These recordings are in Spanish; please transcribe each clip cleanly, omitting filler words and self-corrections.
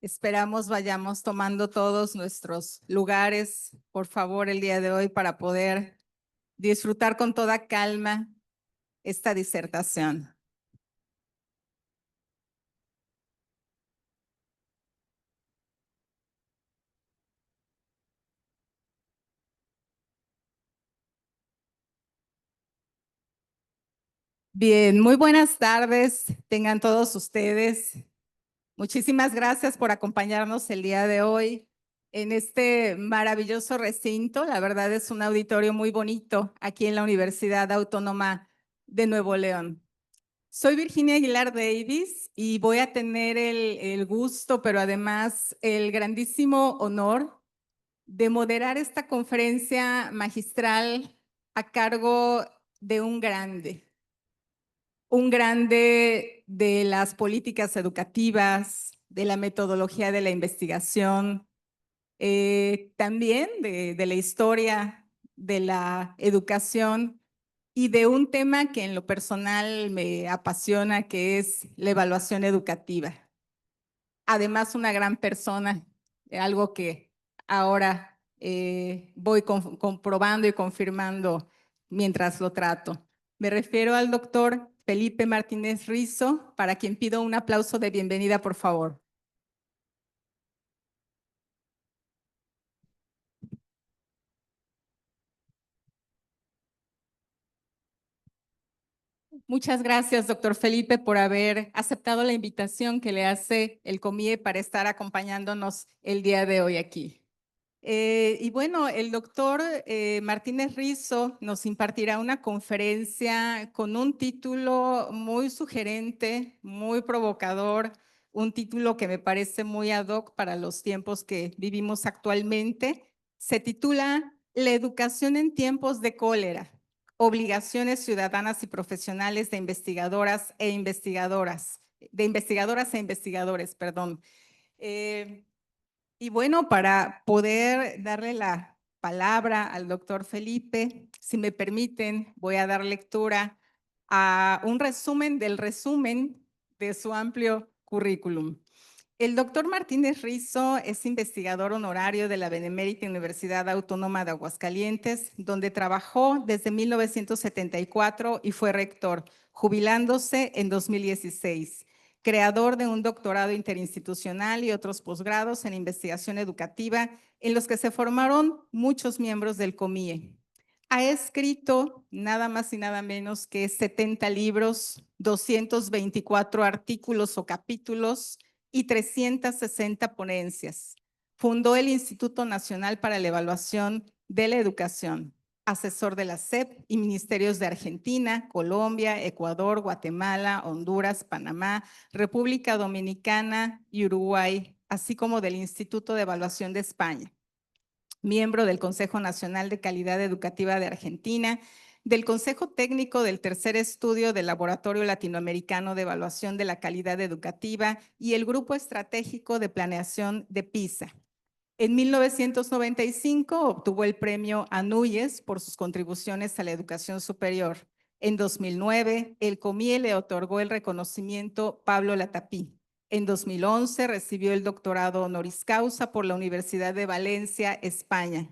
Esperamos vayamos tomando todos nuestros lugares, por favor, el día de hoy para poder disfrutar con toda calma esta disertación. Bien, muy buenas tardes, tengan todos ustedes. Muchísimas gracias por acompañarnos el día de hoy en este maravilloso recinto. La verdad es un auditorio muy bonito aquí en la Universidad Autónoma de Nuevo León. Soy Virginia Aguilar Davis y voy a tener el gusto, pero además el grandísimo honor de moderar esta conferencia magistral a cargo de un grande de las políticas educativas, de la metodología de la investigación, también de la historia de la educación y de un tema que en lo personal me apasiona, que es la evaluación educativa. Además, una gran persona, algo que ahora voy comprobando y confirmando mientras lo trato. Me refiero al doctor Felipe Martínez Rizo, para quien pido un aplauso de bienvenida, por favor. Muchas gracias, doctor Felipe, por haber aceptado la invitación que le hace el COMIE para estar acompañándonos el día de hoy aquí. Y bueno, el doctor Martínez Rizo nos impartirá una conferencia con un título muy sugerente, muy provocador, un título que me parece muy ad hoc para los tiempos que vivimos actualmente. Se titula La educación en tiempos de cólera, obligaciones ciudadanas y profesionales de investigadoras e investigadores, perdón. Eh, y bueno, para poder darle la palabra al doctor Felipe, si me permiten, voy a dar lectura a un resumen de su amplio currículum. El doctor Martínez Rizo es investigador honorario de la Benemérita Universidad Autónoma de Aguascalientes, donde trabajó desde 1974 y fue rector, jubilándose en 2016. Creador de un doctorado interinstitucional y otros posgrados en investigación educativa, en los que se formaron muchos miembros del COMIE. Ha escrito nada más y nada menos que 70 libros, 224 artículos o capítulos, y 360 ponencias. Fundó el Instituto Nacional para la Evaluación de la Educación, asesor de la SEP y ministerios de Argentina, Colombia, Ecuador, Guatemala, Honduras, Panamá, República Dominicana y Uruguay, así como del Instituto de Evaluación de España. Miembro del Consejo Nacional de Calidad Educativa de Argentina, del Consejo Técnico del Tercer Estudio del Laboratorio Latinoamericano de Evaluación de la Calidad Educativa y el Grupo Estratégico de Planeación de PISA. En 1995 obtuvo el premio Anuyes por sus contribuciones a la educación superior. En 2009, el COMIE le otorgó el reconocimiento Pablo Latapí. En 2011 recibió el doctorado honoris causa por la Universidad de Valencia, España.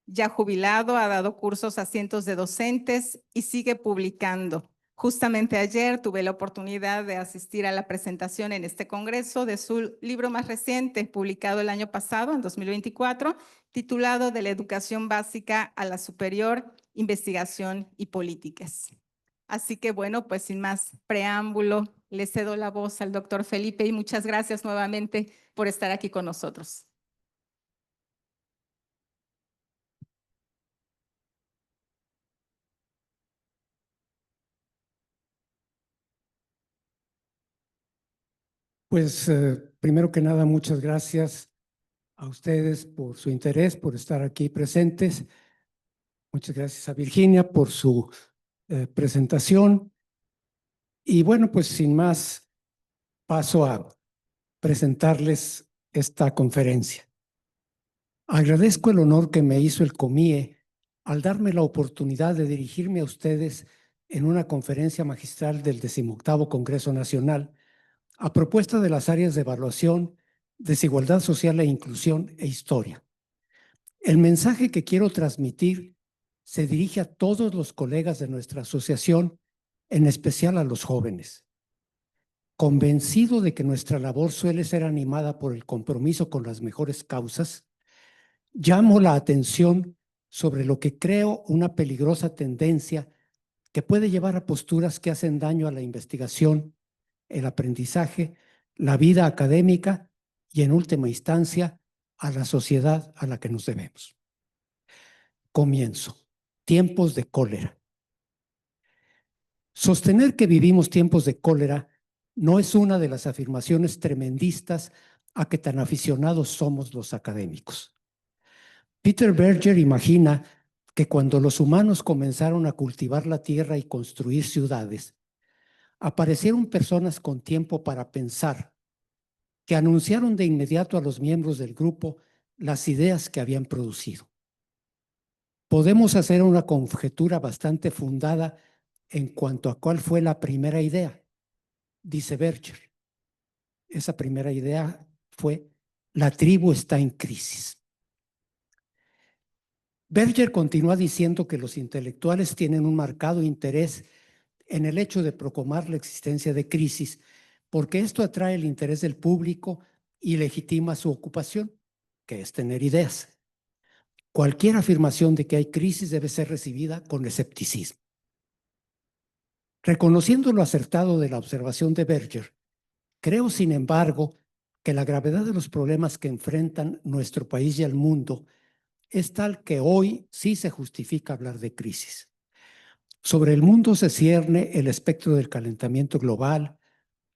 Ya jubilado, ha dado cursos a cientos de docentes y sigue publicando. Justamente ayer tuve la oportunidad de asistir a la presentación en este congreso de su libro más reciente, publicado el año pasado, en 2024, titulado De la educación básica a la superior, investigación y políticas. Así que bueno, pues sin más preámbulo, le cedo la voz al doctor Felipe y muchas gracias nuevamente por estar aquí con nosotros. Pues primero que nada, muchas gracias a ustedes por su interés, por estar aquí presentes. Muchas gracias a Virginia por su presentación. Y bueno, pues sin más, paso a presentarles esta conferencia. Agradezco el honor que me hizo el COMIE al darme la oportunidad de dirigirme a ustedes en una conferencia magistral del 18º Congreso Nacional a propuesta de las áreas de evaluación desigualdad social e inclusión e historia. El mensaje que quiero transmitir se dirige a todos los colegas de nuestra asociación, en especial a los jóvenes. Convencido de que nuestra labor suele ser animada por el compromiso con las mejores causas, llamo la atención sobre lo que creo una peligrosa tendencia que puede llevar a posturas que hacen daño a la investigación, el aprendizaje, la vida académica y, en última instancia, a la sociedad a la que nos debemos. Comienzo. Tiempos de cólera. Sostener que vivimos tiempos de cólera no es una de las afirmaciones tremendistas a que tan aficionados somos los académicos. Peter Berger imagina que cuando los humanos comenzaron a cultivar la tierra y construir ciudades, aparecieron personas con tiempo para pensar, que anunciaron de inmediato a los miembros del grupo las ideas que habían producido. Podemos hacer una conjetura bastante fundada en cuanto a cuál fue la primera idea, dice Berger. Esa primera idea fue: la tribu está en crisis. Berger continúa diciendo que los intelectuales tienen un marcado interés en el hecho de proclamar la existencia de crisis, porque esto atrae el interés del público y legitima su ocupación, que es tener ideas. Cualquier afirmación de que hay crisis debe ser recibida con escepticismo. Reconociendo lo acertado de la observación de Berger, creo, sin embargo, que la gravedad de los problemas que enfrentan nuestro país y el mundo es tal que hoy sí se justifica hablar de crisis. Sobre el mundo se cierne el espectro del calentamiento global,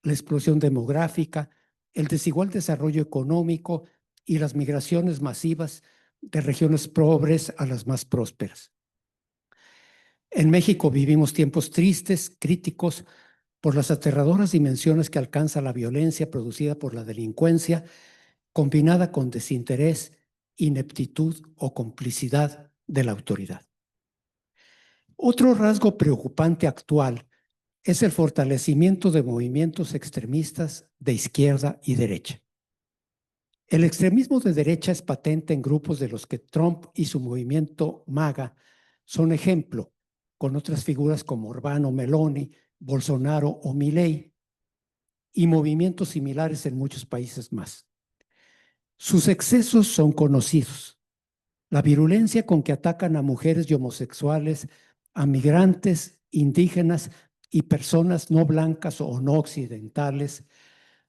la explosión demográfica, el desigual desarrollo económico y las migraciones masivas de regiones pobres a las más prósperas. En México vivimos tiempos tristes, críticos, por las aterradoras dimensiones que alcanza la violencia producida por la delincuencia, combinada con desinterés, ineptitud o complicidad de la autoridad. Otro rasgo preocupante actual es el fortalecimiento de movimientos extremistas de izquierda y derecha. El extremismo de derecha es patente en grupos de los que Trump y su movimiento MAGA son ejemplo, con otras figuras como Urbano, Meloni, Bolsonaro o Milei, y movimientos similares en muchos países más. Sus excesos son conocidos. La virulencia con que atacan a mujeres y homosexuales, a migrantes, indígenas y personas no blancas o no occidentales,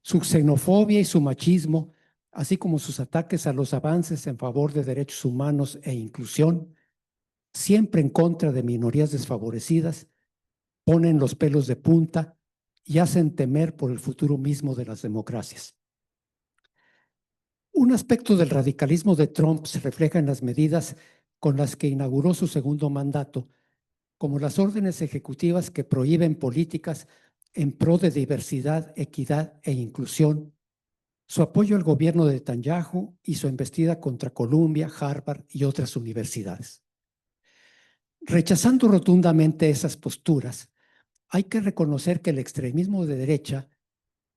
su xenofobia y su machismo, así como sus ataques a los avances en favor de derechos humanos e inclusión, siempre en contra de minorías desfavorecidas, ponen los pelos de punta y hacen temer por el futuro mismo de las democracias. Un aspecto del radicalismo de Trump se refleja en las medidas con las que inauguró su segundo mandato, como las órdenes ejecutivas que prohíben políticas en pro de diversidad, equidad e inclusión, su apoyo al gobierno de Netanyahu y su embestida contra Columbia, Harvard y otras universidades. Rechazando rotundamente esas posturas, hay que reconocer que el extremismo de derecha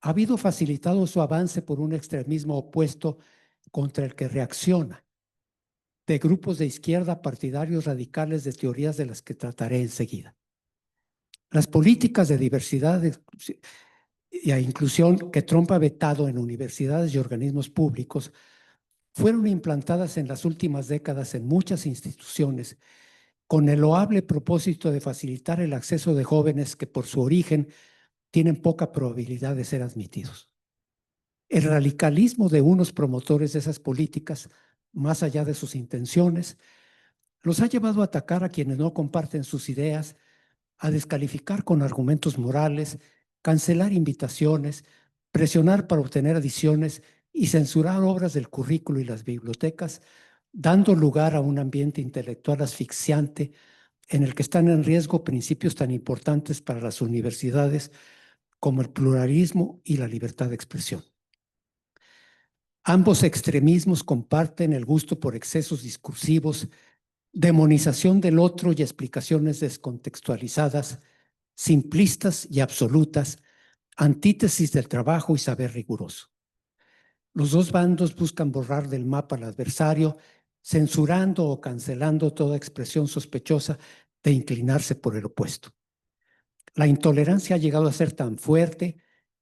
ha habido facilitado su avance por un extremismo opuesto contra el que reacciona, de grupos de izquierda partidarios radicales de teorías de las que trataré enseguida. Las políticas de diversidad y inclusión que Trump ha vetado en universidades y organismos públicos fueron implantadas en las últimas décadas en muchas instituciones con el loable propósito de facilitar el acceso de jóvenes que por su origen tienen poca probabilidad de ser admitidos. El radicalismo de unos promotores de esas políticas, más allá de sus intenciones, los ha llevado a atacar a quienes no comparten sus ideas, a descalificar con argumentos morales, cancelar invitaciones, presionar para obtener adiciones y censurar obras del currículo y las bibliotecas, dando lugar a un ambiente intelectual asfixiante en el que están en riesgo principios tan importantes para las universidades como el pluralismo y la libertad de expresión. Ambos extremismos comparten el gusto por excesos discursivos, demonización del otro y explicaciones descontextualizadas, simplistas y absolutas, antítesis del trabajo y saber riguroso. Los dos bandos buscan borrar del mapa al adversario, censurando o cancelando toda expresión sospechosa de inclinarse por el opuesto. La intolerancia ha llegado a ser tan fuerte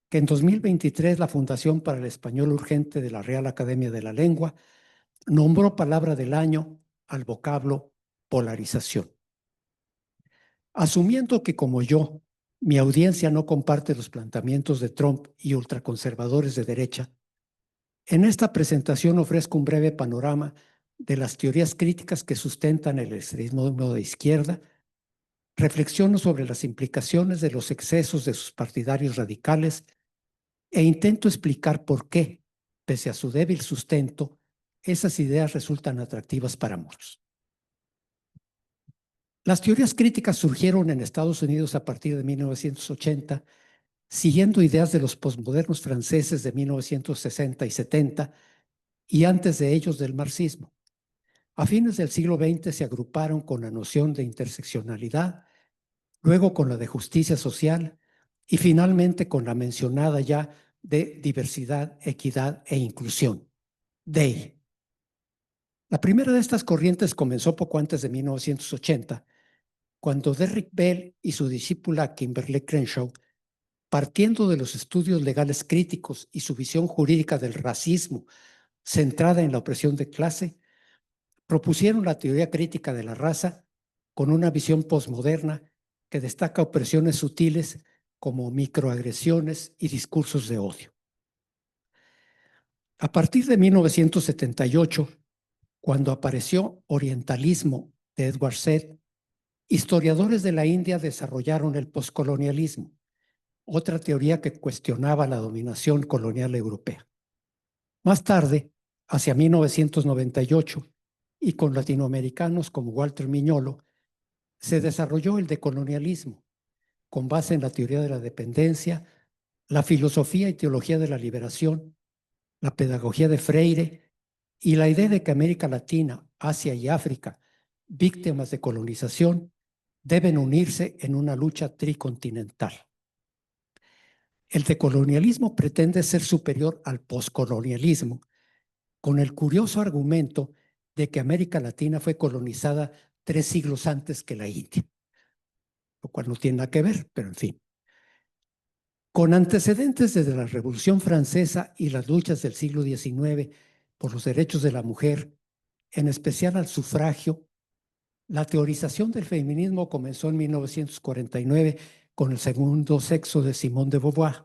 que en 2023 la Fundación para el Español Urgente de la Real Academia de la Lengua nombró palabra del año al vocablo polarización. Asumiendo que, como yo, mi audiencia no comparte los planteamientos de Trump y ultraconservadores de derecha, en esta presentación ofrezco un breve panorama de las teorías críticas que sustentan el extremismo de izquierda, reflexiono sobre las implicaciones de los excesos de sus partidarios radicales e intento explicar por qué, pese a su débil sustento, esas ideas resultan atractivas para muchos. Las teorías críticas surgieron en Estados Unidos a partir de 1980, siguiendo ideas de los posmodernos franceses de 1960 y 70 y antes de ellos del marxismo. A fines del siglo XX se agruparon con la noción de interseccionalidad, luego con la de justicia social y finalmente con la mencionada ya de diversidad, equidad e inclusión, DEI. La primera de estas corrientes comenzó poco antes de 1980, cuando Derrick Bell y su discípula Kimberly Crenshaw, partiendo de los estudios legales críticos y su visión jurídica del racismo centrada en la opresión de clase, propusieron la teoría crítica de la raza con una visión posmoderna que destaca opresiones sutiles como microagresiones y discursos de odio. A partir de 1978, cuando apareció Orientalismo de Edward Said, historiadores de la India desarrollaron el poscolonialismo, otra teoría que cuestionaba la dominación colonial europea. Más tarde, hacia 1998, y con latinoamericanos como Walter Miñolo, se desarrolló el decolonialismo, con base en la teoría de la dependencia, la filosofía y teología de la liberación, la pedagogía de Freire y la idea de que América Latina, Asia y África, víctimas de colonización, deben unirse en una lucha tricontinental. El decolonialismo pretende ser superior al poscolonialismo, con el curioso argumento de que América Latina fue colonizada 3 siglos antes que la India, lo cual no tiene nada que ver, pero en fin. Con antecedentes desde la Revolución Francesa y las luchas del siglo XIX por los derechos de la mujer, en especial al sufragio, la teorización del feminismo comenzó en 1949 con el segundo sexo de Simone de Beauvoir.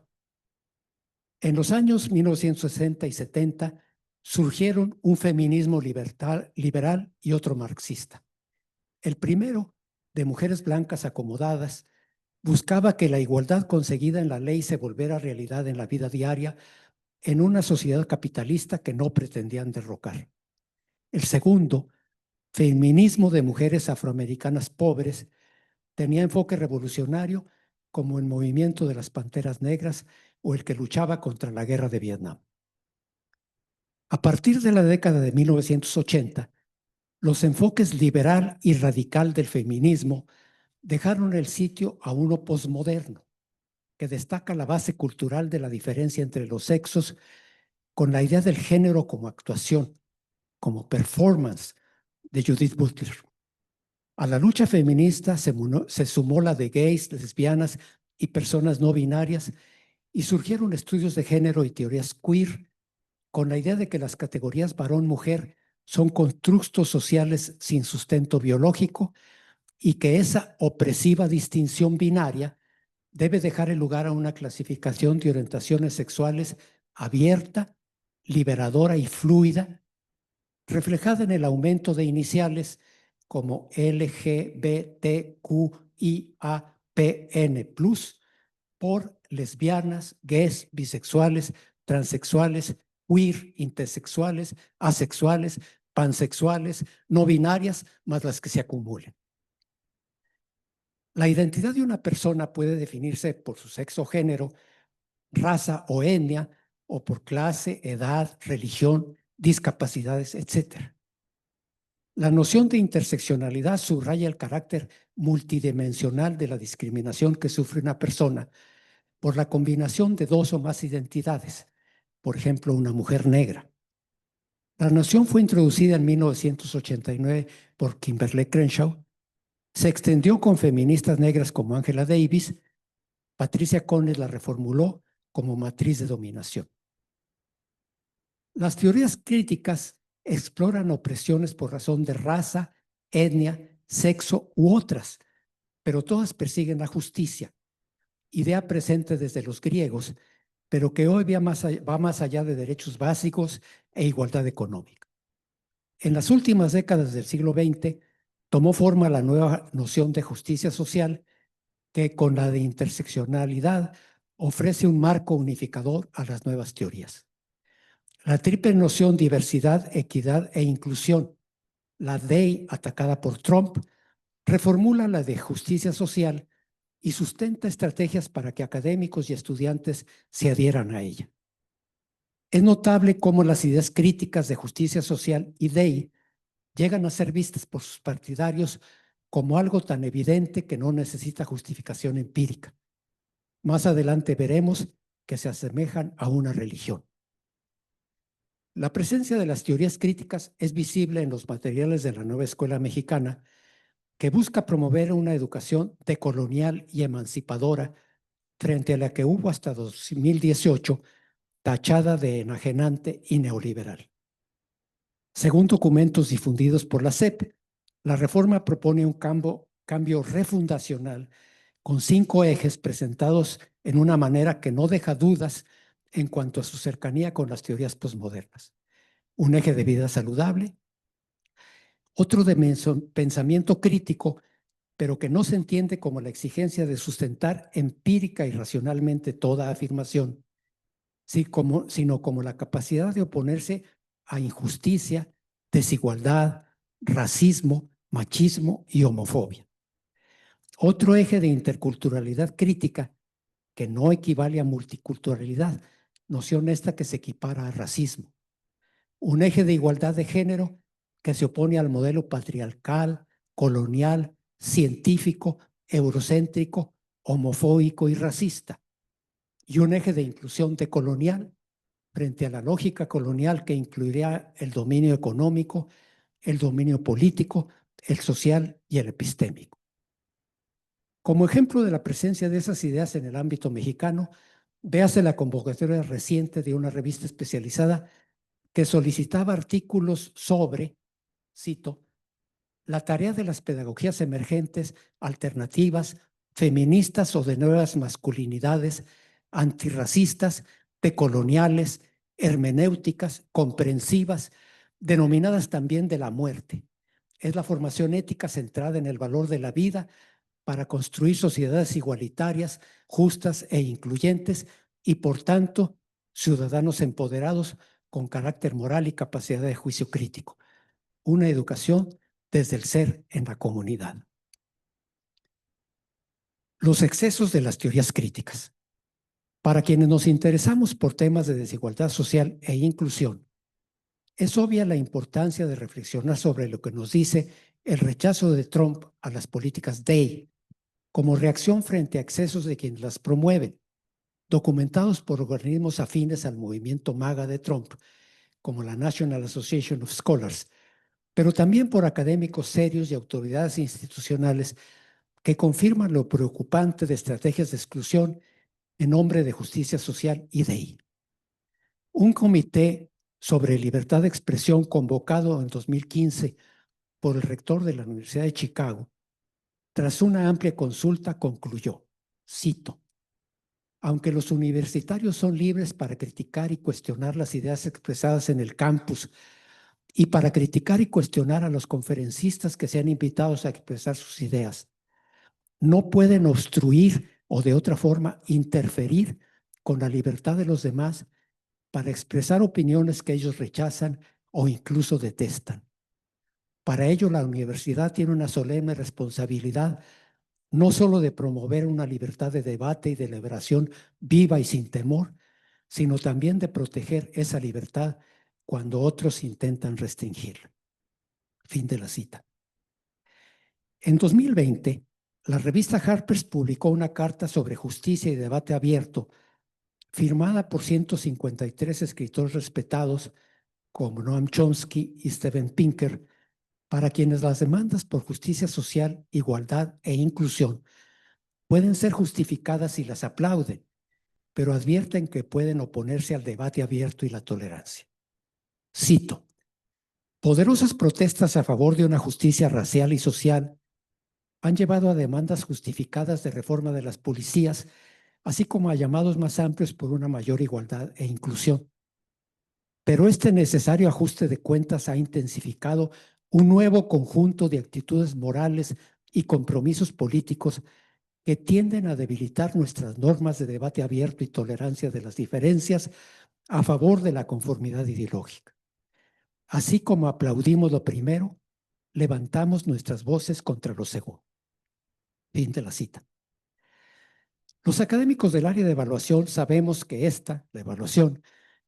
En los años 1960 y 70 surgieron un feminismo liberal y otro marxista. El primero, de mujeres blancas acomodadas, buscaba que la igualdad conseguida en la ley se volviera realidad en la vida diaria en una sociedad capitalista que no pretendían derrocar. El segundo, feminismo de mujeres afroamericanas pobres, tenía enfoque revolucionario como el movimiento de las Panteras Negras o el que luchaba contra la guerra de Vietnam. A partir de la década de 1980, los enfoques liberal y radical del feminismo dejaron el sitio a uno posmoderno, que destaca la base cultural de la diferencia entre los sexos con la idea del género como actuación, como performance de Judith Butler. A la lucha feminista se sumó la de gays, lesbianas y personas no binarias y surgieron estudios de género y teorías queer con la idea de que las categorías varón-mujer son constructos sociales sin sustento biológico y que esa opresiva distinción binaria debe dejar el lugar a una clasificación de orientaciones sexuales abierta, liberadora y fluida, reflejada en el aumento de iniciales como LGBTQIAPN+, por lesbianas, gays, bisexuales, transexuales, queer, intersexuales, asexuales, pansexuales, no binarias, más las que se acumulen. La identidad de una persona puede definirse por su sexo, género, raza o etnia, o por clase, edad, religión, discapacidades, etc. La noción de interseccionalidad subraya el carácter multidimensional de la discriminación que sufre una persona por la combinación de dos o más identidades, por ejemplo, una mujer negra. La noción fue introducida en 1989 por Kimberlé Crenshaw, se extendió con feministas negras como Angela Davis. Patricia Conner la reformuló como matriz de dominación. Las teorías críticas exploran opresiones por razón de raza, etnia, sexo u otras, pero todas persiguen la justicia, idea presente desde los griegos, pero que hoy va más allá de derechos básicos e igualdad económica. En las últimas décadas del siglo XX tomó forma la nueva noción de justicia social que con la de interseccionalidad ofrece un marco unificador a las nuevas teorías. La triple noción diversidad, equidad e inclusión, la DEI atacada por Trump, reformula la de justicia social y sustenta estrategias para que académicos y estudiantes se adhieran a ella. Es notable cómo las ideas críticas de justicia social y DEI llegan a ser vistas por sus partidarios como algo tan evidente que no necesita justificación empírica. Más adelante veremos que se asemejan a una religión. La presencia de las teorías críticas es visible en los materiales de la nueva escuela mexicana, que busca promover una educación decolonial y emancipadora frente a la que hubo hasta 2018 tachada de enajenante y neoliberal. Según documentos difundidos por la SEP, la reforma propone un cambio refundacional con 5 ejes presentados en una manera que no deja dudas en cuanto a su cercanía con las teorías posmodernas. Un eje de vida saludable, otro de pensamiento crítico, pero que no se entiende como la exigencia de sustentar empírica y racionalmente toda afirmación, sino como la capacidad de oponerse a injusticia, desigualdad, racismo, machismo y homofobia. Otro eje de interculturalidad crítica que no equivale a multiculturalidad, noción esta que se equipara a racismo. Un eje de igualdad de género que se opone al modelo patriarcal, colonial, científico, eurocéntrico, homofóbico y racista. Y un eje de inclusión decolonial frente a la lógica colonial que incluiría el dominio económico, el dominio político, el social y el epistémico. Como ejemplo de la presencia de esas ideas en el ámbito mexicano, véase la convocatoria reciente de una revista especializada que solicitaba artículos sobre, cito, la tarea de las pedagogías emergentes, alternativas, feministas o de nuevas masculinidades, antirracistas, decoloniales, hermenéuticas, comprensivas, denominadas también de la muerte. Es la formación ética centrada en el valor de la vida para construir sociedades igualitarias, justas e incluyentes y, por tanto, ciudadanos empoderados con carácter moral y capacidad de juicio crítico. Una educación desde el ser en la comunidad. Los excesos de las teorías críticas. Para quienes nos interesamos por temas de desigualdad social e inclusión, es obvia la importancia de reflexionar sobre lo que nos dice el rechazo de Trump a las políticas DEI como reacción frente a excesos de quienes las promueven, documentados por organismos afines al movimiento MAGA de Trump, como la National Association of Scholars, pero también por académicos serios y autoridades institucionales que confirman lo preocupante de estrategias de exclusión en nombre de justicia social y DEI. Un comité sobre libertad de expresión convocado en 2015 por el rector de la Universidad de Chicago, tras una amplia consulta, concluyó, cito, aunque los universitarios son libres para criticar y cuestionar las ideas expresadas en el campus y para criticar y cuestionar a los conferencistas que sean invitados a expresar sus ideas, no pueden obstruir o de otra forma interferir con la libertad de los demás para expresar opiniones que ellos rechazan o incluso detestan. Para ello, la universidad tiene una solemne responsabilidad no solo de promover una libertad de debate y deliberación viva y sin temor, sino también de proteger esa libertad cuando otros intentan restringirla. Fin de la cita. En 2020, la revista Harper's publicó una carta sobre justicia y debate abierto, firmada por 153 escritores respetados como Noam Chomsky y Steven Pinker, para quienes las demandas por justicia social, igualdad e inclusión pueden ser justificadas y las aplauden, pero advierten que pueden oponerse al debate abierto y la tolerancia. Cito: poderosas protestas a favor de una justicia racial y social han llevado a demandas justificadas de reforma de las policías, así como a llamados más amplios por una mayor igualdad e inclusión. Pero este necesario ajuste de cuentas ha intensificado un nuevo conjunto de actitudes morales y compromisos políticos que tienden a debilitar nuestras normas de debate abierto y tolerancia de las diferencias a favor de la conformidad ideológica. Así como aplaudimos lo primero, levantamos nuestras voces contra lo segundo. Fin de la cita. Los académicos del área de evaluación sabemos que la evaluación,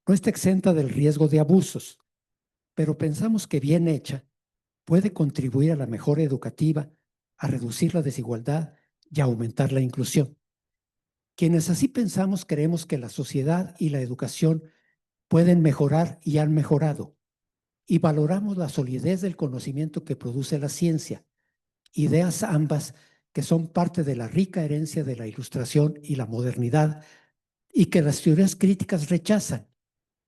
no está exenta del riesgo de abusos, pero pensamos que bien hecha puede contribuir a la mejora educativa, a reducir la desigualdad y a aumentar la inclusión. Quienes así pensamos creemos que la sociedad y la educación pueden mejorar y han mejorado, y valoramos la solidez del conocimiento que produce la ciencia, ideas ambas que son parte de la rica herencia de la Ilustración y la modernidad, y que las teorías críticas rechazan,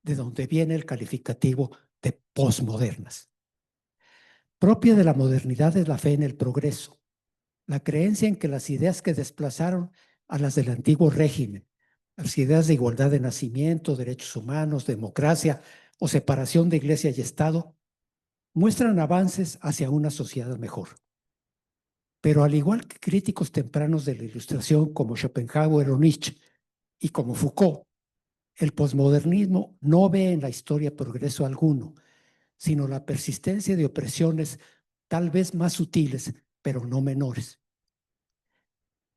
de donde viene el calificativo de posmodernas. Propia de la modernidad es la fe en el progreso, la creencia en que las ideas que desplazaron a las del antiguo régimen, las ideas de igualdad de nacimiento, derechos humanos, democracia o separación de iglesia y Estado, muestran avances hacia una sociedad mejor. Pero al igual que críticos tempranos de la Ilustración como Schopenhauer o Nietzsche y como Foucault, el posmodernismo no ve en la historia progreso alguno, sino la persistencia de opresiones tal vez más sutiles, pero no menores.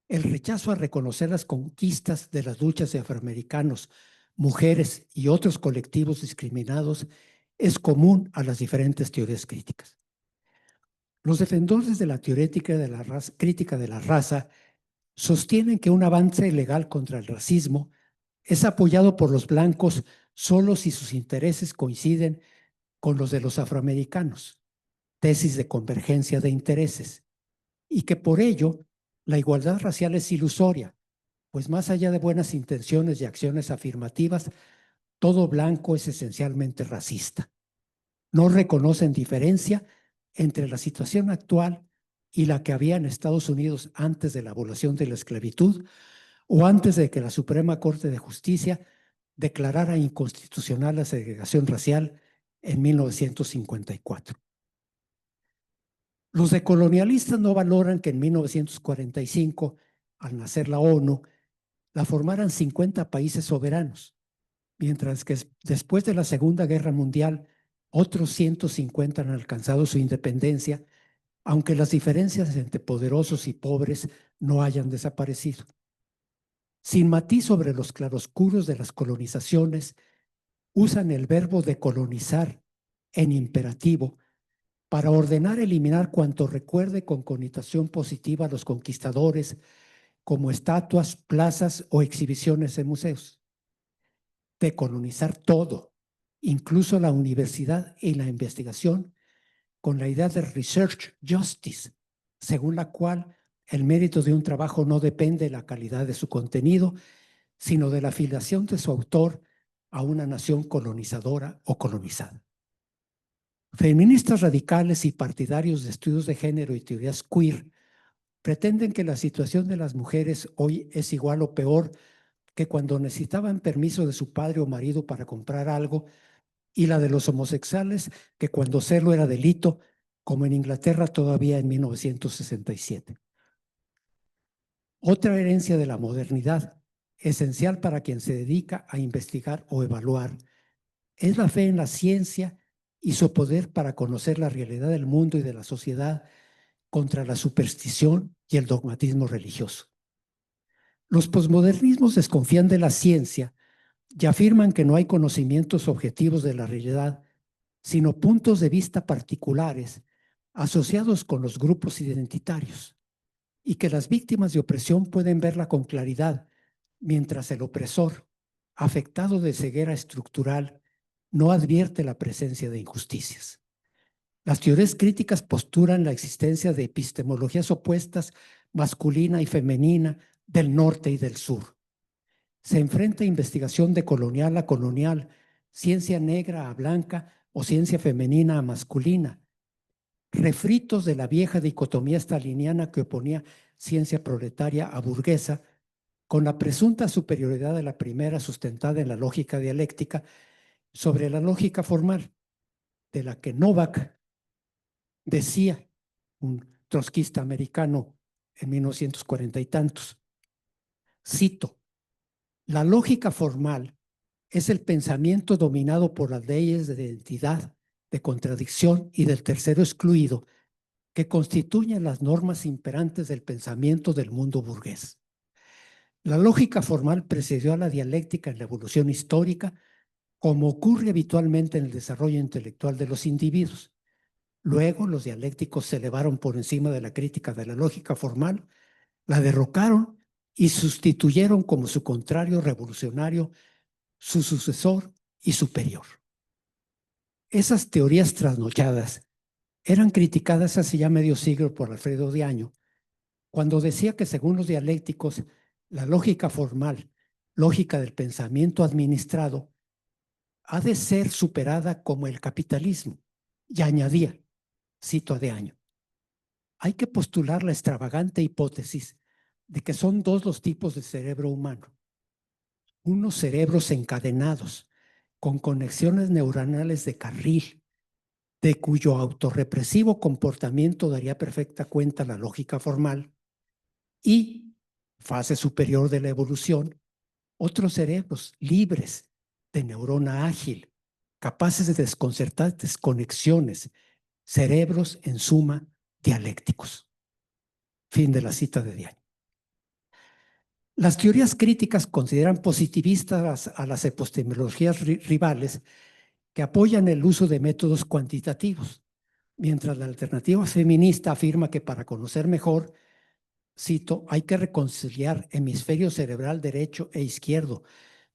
El rechazo a reconocer las conquistas de las luchas de afroamericanos, mujeres y otros colectivos discriminados es común a las diferentes teorías críticas. Los defensores de la crítica de la raza sostienen que un avance legal contra el racismo es apoyado por los blancos solo si sus intereses coinciden con los de los afroamericanos, tesis de convergencia de intereses, y que por ello la igualdad racial es ilusoria, pues más allá de buenas intenciones y acciones afirmativas, todo blanco es esencialmente racista. No reconocen diferencia entre la situación actual y la que había en Estados Unidos antes de la abolición de la esclavitud o antes de que la Suprema Corte de Justicia declarara inconstitucional la segregación racial en 1954. Los decolonialistas no valoran que en 1945, al nacer la ONU, la formaran 50 países soberanos, mientras que después de la Segunda Guerra Mundial, otros 150 han alcanzado su independencia, aunque las diferencias entre poderosos y pobres no hayan desaparecido. Sin matiz sobre los claroscuros de las colonizaciones, usan el verbo decolonizar en imperativo para ordenar eliminar cuanto recuerde con connotación positiva a los conquistadores, como estatuas, plazas o exhibiciones en museos. Decolonizar todo, incluso la universidad y la investigación, con la idea de research justice, según la cual el mérito de un trabajo no depende de la calidad de su contenido, sino de la afiliación de su autor a una nación colonizadora o colonizada. Feministas radicales y partidarios de estudios de género y teorías queer pretenden que la situación de las mujeres hoy es igual o peor que cuando necesitaban permiso de su padre o marido para comprar algo, y la de los homosexuales que cuando serlo era delito, como en Inglaterra todavía en 1967. Otra herencia de la modernidad, esencial para quien se dedica a investigar o evaluar, es la fe en la ciencia y su poder para conocer la realidad del mundo y de la sociedad contra la superstición y el dogmatismo religioso. Los posmodernismos desconfían de la ciencia y afirman que no hay conocimientos objetivos de la realidad, sino puntos de vista particulares asociados con los grupos identitarios, y que las víctimas de opresión pueden verla con claridad, mientras el opresor, afectado de ceguera estructural, no advierte la presencia de injusticias. Las teorías críticas postulan la existencia de epistemologías opuestas, masculina y femenina, del norte y del sur. Se enfrenta investigación de colonial a colonial, ciencia negra a blanca o ciencia femenina a masculina. Refritos de la vieja dicotomía staliniana que oponía ciencia proletaria a burguesa, con la presunta superioridad de la primera sustentada en la lógica dialéctica sobre la lógica formal, de la que Novak decía, un trotskista americano en 1940 y tantos. Cito: la lógica formal es el pensamiento dominado por las leyes de identidad, de contradicción y del tercero excluido, que constituyen las normas imperantes del pensamiento del mundo burgués. La lógica formal precedió a la dialéctica en la evolución histórica, como ocurre habitualmente en el desarrollo intelectual de los individuos. Luego, los dialécticos se elevaron por encima de la crítica de la lógica formal, la derrocaron y sustituyeron como su contrario revolucionario, su sucesor y superior. Esas teorías trasnochadas eran criticadas hace ya medio siglo por Alfredo Diaño, cuando decía que según los dialécticos, la lógica formal, lógica del pensamiento administrado, ha de ser superada como el capitalismo. Y añadía, cito a Diaño: hay que postular la extravagante hipótesis de que son dos los tipos de cerebro humano. Unos cerebros encadenados, con conexiones neuronales de carril, de cuyo autorrepresivo comportamiento daría perfecta cuenta la lógica formal, y, fase superior de la evolución, otros cerebros libres, de neurona ágil, capaces de desconcertar desconexiones, cerebros en suma dialécticos. Fin de la cita de Diagne. Las teorías críticas consideran positivistas a las epistemologías rivales que apoyan el uso de métodos cuantitativos, mientras la alternativa feminista afirma que para conocer mejor, cito, hay que reconciliar hemisferio cerebral derecho e izquierdo,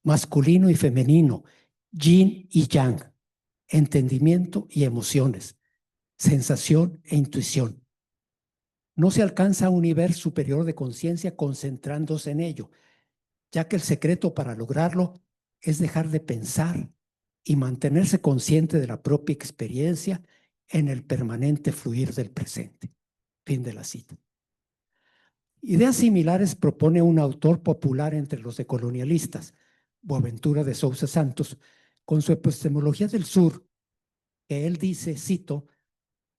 masculino y femenino, yin y yang, entendimiento y emociones, sensación e intuición. No se alcanza un nivel superior de conciencia concentrándose en ello, ya que el secreto para lograrlo es dejar de pensar y mantenerse consciente de la propia experiencia en el permanente fluir del presente. Fin de la cita. Ideas similares propone un autor popular entre los decolonialistas, Boaventura de Sousa Santos, con su epistemología del sur, que él dice, cito,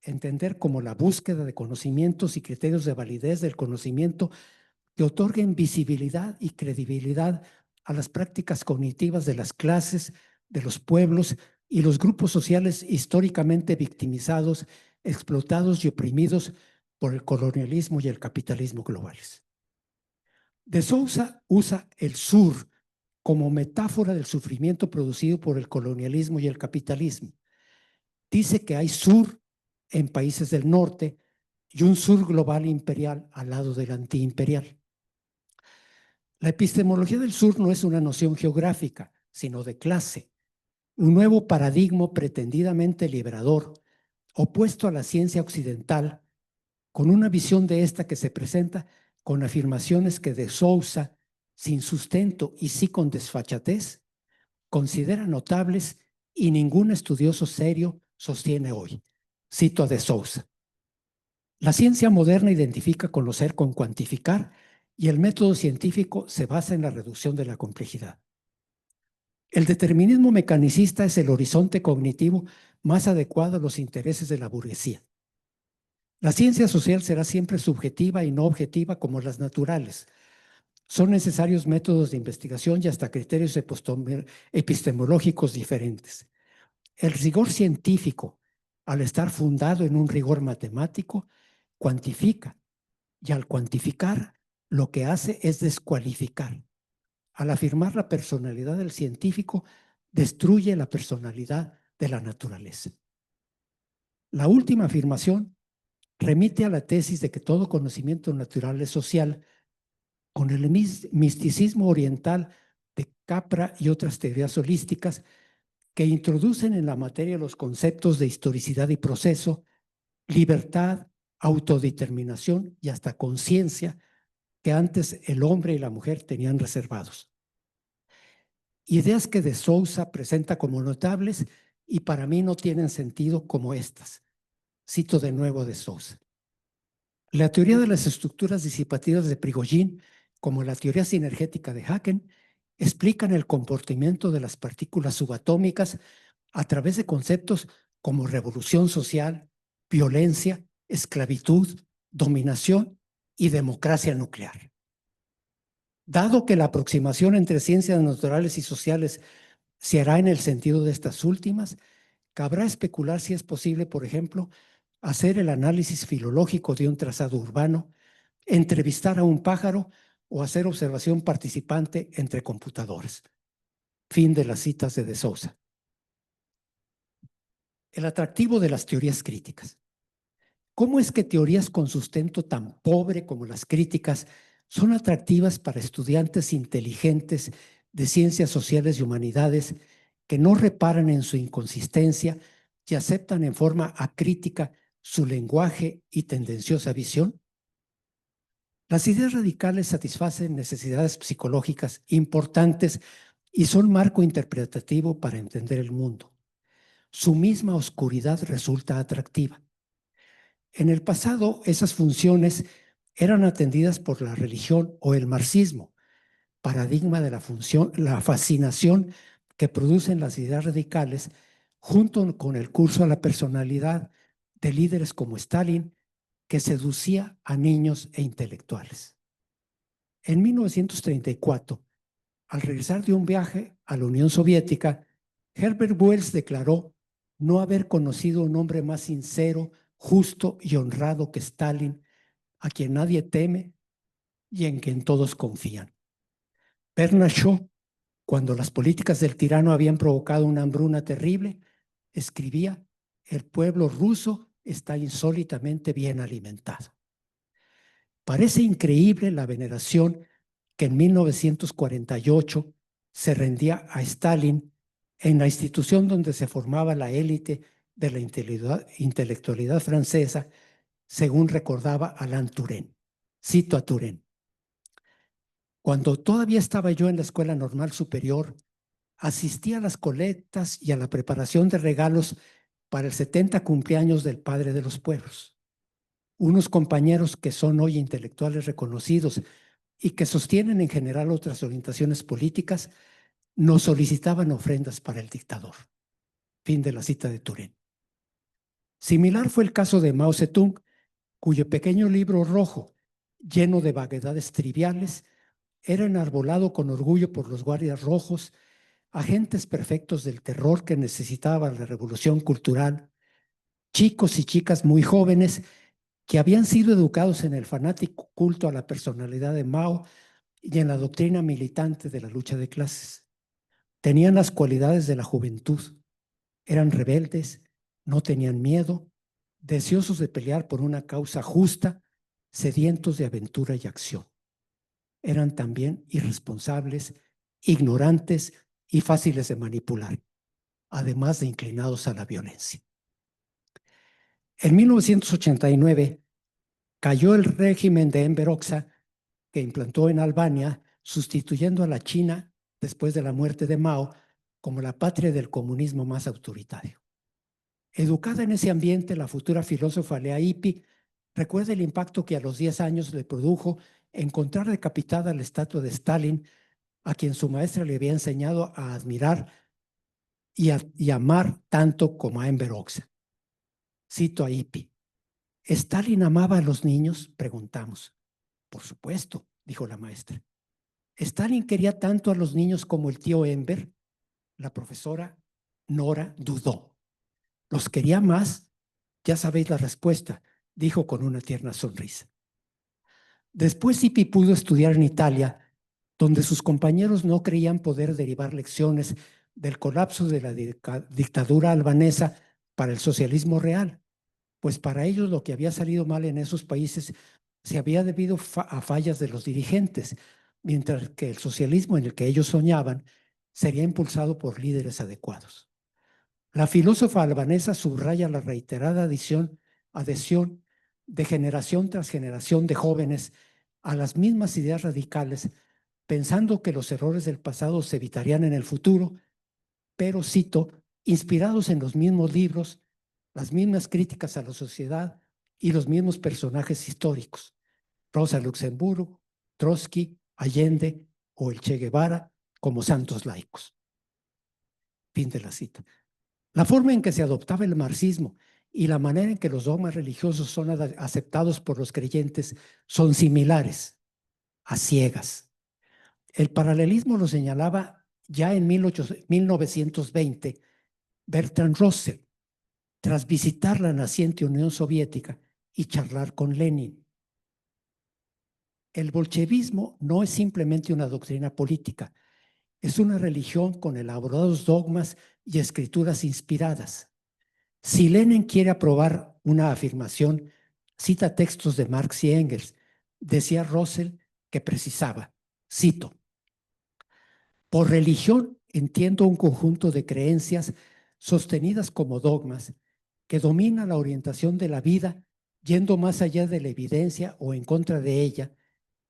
entender como la búsqueda de conocimientos y criterios de validez del conocimiento que otorguen visibilidad y credibilidad a las prácticas cognitivas de las clases, de los pueblos y los grupos sociales históricamente victimizados, explotados y oprimidos por el colonialismo y el capitalismo globales. De Sousa usa el sur como metáfora del sufrimiento producido por el colonialismo y el capitalismo. Dice que hay sur en países del norte y un sur global imperial al lado del antiimperial. La epistemología del sur no es una noción geográfica, sino de clase, un nuevo paradigma pretendidamente liberador, opuesto a la ciencia occidental, con una visión de esta que se presenta con afirmaciones que de Sousa, sin sustento y sí con desfachatez, considera notables y ningún estudioso serio sostiene hoy. Cito a de Sousa: la ciencia moderna identifica conocer con cuantificar y el método científico se basa en la reducción de la complejidad. El determinismo mecanicista es el horizonte cognitivo más adecuado a los intereses de la burguesía. La ciencia social será siempre subjetiva y no objetiva como las naturales. Son necesarios métodos de investigación y hasta criterios epistemológicos diferentes. El rigor científico, al estar fundado en un rigor matemático, cuantifica, y al cuantificar, lo que hace es descualificar. Al afirmar la personalidad del científico, destruye la personalidad de la naturaleza. La última afirmación remite a la tesis de que todo conocimiento natural es social, con el misticismo oriental de Capra y otras teorías holísticas que introducen en la materia los conceptos de historicidad y proceso, libertad, autodeterminación y hasta conciencia que antes el hombre y la mujer tenían reservados. Ideas que de Sousa presenta como notables y para mí no tienen sentido como estas. Cito de nuevo de Sousa. La teoría de las estructuras disipativas de Prigogine, como la teoría sinergética de Haken, explican el comportamiento de las partículas subatómicas a través de conceptos como revolución social, violencia, esclavitud, dominación y democracia nuclear. Dado que la aproximación entre ciencias naturales y sociales se hará en el sentido de estas últimas, cabrá especular si es posible, por ejemplo, hacer el análisis filológico de un trazado urbano, entrevistar a un pájaro o hacer observación participante entre computadores. Fin de las citas de Sousa. El atractivo de las teorías críticas. ¿Cómo es que teorías con sustento tan pobre como las críticas son atractivas para estudiantes inteligentes de ciencias sociales y humanidades que no reparan en su inconsistencia y aceptan en forma acrítica su lenguaje y tendenciosa visión? Las ideas radicales satisfacen necesidades psicológicas importantes y son marco interpretativo para entender el mundo. Su misma oscuridad resulta atractiva. En el pasado, esas funciones eran atendidas por la religión o el marxismo, paradigma de la fascinación que producen las ideas radicales, junto con el curso a la personalidad de líderes como Stalin, que seducía a niños e intelectuales. En 1934, al regresar de un viaje a la Unión Soviética, Herbert Wells declaró no haber conocido un hombre más sincero, justo y honrado que Stalin, a quien nadie teme y en quien todos confían. Bernard Shaw, cuando las políticas del tirano habían provocado una hambruna terrible, escribía: el pueblo ruso está insólitamente bien alimentado. Parece increíble la veneración que en 1948 se rendía a Stalin en la institución donde se formaba la élite de la intelectualidad francesa, según recordaba Alain Touraine. Cito a Touraine: cuando todavía estaba yo en la Escuela Normal Superior, asistí a las colectas y a la preparación de regalos para el 70 cumpleaños del padre de los pueblos. Unos compañeros que son hoy intelectuales reconocidos y que sostienen en general otras orientaciones políticas, nos solicitaban ofrendas para el dictador. Fin de la cita de Touraine. Similar fue el caso de Mao Zedong, cuyo pequeño libro rojo, lleno de vaguedades triviales, era enarbolado con orgullo por los guardias rojos, agentes perfectos del terror que necesitaba la revolución cultural, chicos y chicas muy jóvenes que habían sido educados en el fanático culto a la personalidad de Mao y en la doctrina militante de la lucha de clases. Tenían las cualidades de la juventud, eran rebeldes, no tenían miedo, deseosos de pelear por una causa justa, sedientos de aventura y acción. Eran también irresponsables, ignorantes y fáciles de manipular, además de inclinados a la violencia. En 1989 cayó el régimen de Enver Hoxha, que implantó en Albania, sustituyendo a la China después de la muerte de Mao como la patria del comunismo más autoritario. Educada en ese ambiente, la futura filósofa Lea Ypi recuerda el impacto que a los 10 años le produjo encontrar decapitada la estatua de Stalin, a quien su maestra le había enseñado a admirar y amar tanto como a Enver Hoxha. Cito a Ypi: ¿Stalin amaba a los niños?, preguntamos. Por supuesto, dijo la maestra. ¿Stalin quería tanto a los niños como el tío Enver? La profesora Nora dudó. ¿Los quería más? Ya sabéis la respuesta, dijo con una tierna sonrisa. Después Ypi pudo estudiar en Italia, donde sus compañeros no creían poder derivar lecciones del colapso de la dictadura albanesa para el socialismo real, pues para ellos lo que había salido mal en esos países se había debido a fallas de los dirigentes, mientras que el socialismo en el que ellos soñaban sería impulsado por líderes adecuados. La filósofa albanesa subraya la reiterada adhesión de generación tras generación de jóvenes a las mismas ideas radicales, pensando que los errores del pasado se evitarían en el futuro, pero cito, inspirados en los mismos libros, las mismas críticas a la sociedad y los mismos personajes históricos, Rosa Luxemburgo, Trotsky, Allende o el Che Guevara como santos laicos. Fin de la cita. La forma en que se adoptaba el marxismo y la manera en que los dogmas religiosos son aceptados por los creyentes son similares, a ciegas. El paralelismo lo señalaba ya en 1920 Bertrand Russell, tras visitar la naciente Unión Soviética y charlar con Lenin. El bolchevismo no es simplemente una doctrina política, es una religión con elaborados dogmas y escrituras inspiradas. Si Lenin quiere aprobar una afirmación, cita textos de Marx y Engels. Decía Russell que precisaba, cito, por religión entiendo un conjunto de creencias sostenidas como dogmas que domina la orientación de la vida yendo más allá de la evidencia o en contra de ella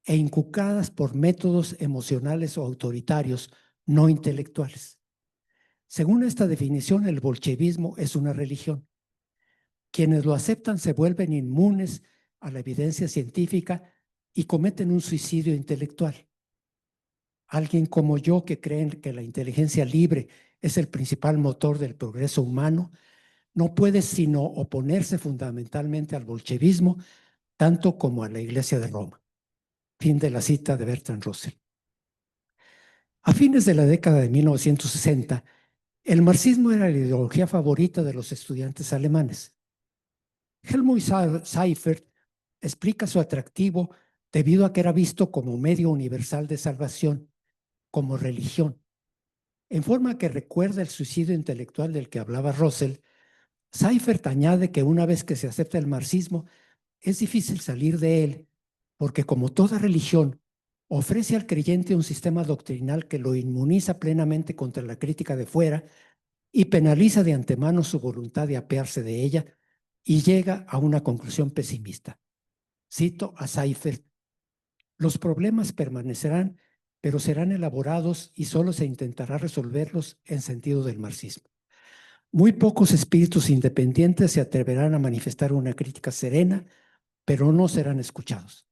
e inculcadas por métodos emocionales o autoritarios no intelectuales. Según esta definición, el bolchevismo es una religión. Quienes lo aceptan se vuelven inmunes a la evidencia científica y cometen un suicidio intelectual. Alguien como yo que cree que la inteligencia libre es el principal motor del progreso humano, no puede sino oponerse fundamentalmente al bolchevismo, tanto como a la Iglesia de Roma. Fin de la cita de Bertrand Russell. A fines de la década de 1960, el marxismo era la ideología favorita de los estudiantes alemanes. Helmut Seifert explica su atractivo debido a que era visto como medio universal de salvación, como religión. En forma que recuerda el suicidio intelectual del que hablaba Russell, Seifert añade que una vez que se acepta el marxismo, es difícil salir de él, porque como toda religión, ofrece al creyente un sistema doctrinal que lo inmuniza plenamente contra la crítica de fuera y penaliza de antemano su voluntad de apearse de ella y llega a una conclusión pesimista. Cito a Seifert, los problemas permanecerán, pero serán elaborados y solo se intentará resolverlos en sentido del marxismo. Muy pocos espíritus independientes se atreverán a manifestar una crítica serena, pero no serán escuchados.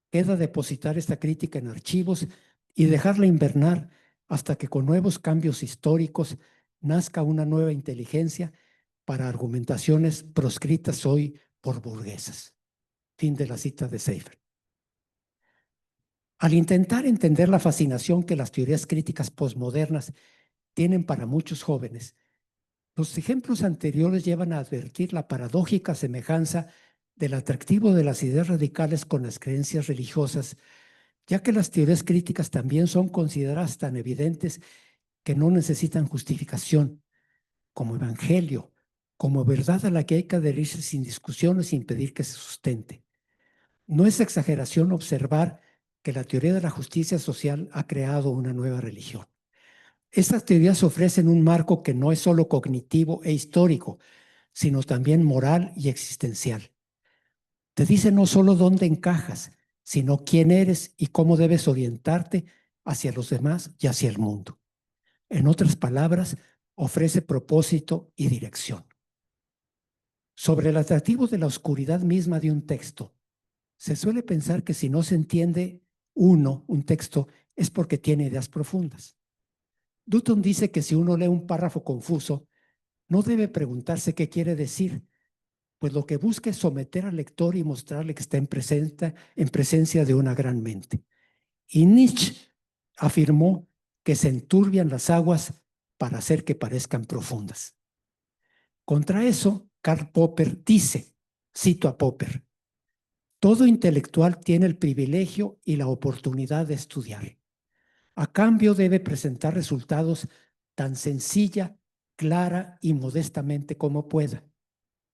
Queda depositar esta crítica en archivos y dejarla invernar hasta que con nuevos cambios históricos nazca una nueva inteligencia para argumentaciones proscritas hoy por burguesas. Fin de la cita de Seifert. Al intentar entender la fascinación que las teorías críticas posmodernas tienen para muchos jóvenes, los ejemplos anteriores llevan a advertir la paradójica semejanza del atractivo de las ideas radicales con las creencias religiosas, ya que las teorías críticas también son consideradas tan evidentes que no necesitan justificación, como evangelio, como verdad a la que hay que adherirse sin discusiones e impedir que se sustente. No es exageración observar que la teoría de la justicia social ha creado una nueva religión. Estas teorías ofrecen un marco que no es solo cognitivo e histórico, sino también moral y existencial. Te dice no solo dónde encajas, sino quién eres y cómo debes orientarte hacia los demás y hacia el mundo. En otras palabras, ofrece propósito y dirección. Sobre el atractivo de la oscuridad misma de un texto, se suele pensar que si no se entiende un texto, es porque tiene ideas profundas. Dutton dice que si uno lee un párrafo confuso, no debe preguntarse qué quiere decir, pues lo que busca es someter al lector y mostrarle que está en presencia de una gran mente. Y Nietzsche afirmó que se enturbian las aguas para hacer que parezcan profundas. Contra eso, Karl Popper dice, cito a Popper, todo intelectual tiene el privilegio y la oportunidad de estudiar. A cambio debe presentar resultados tan sencilla, clara y modestamente como pueda.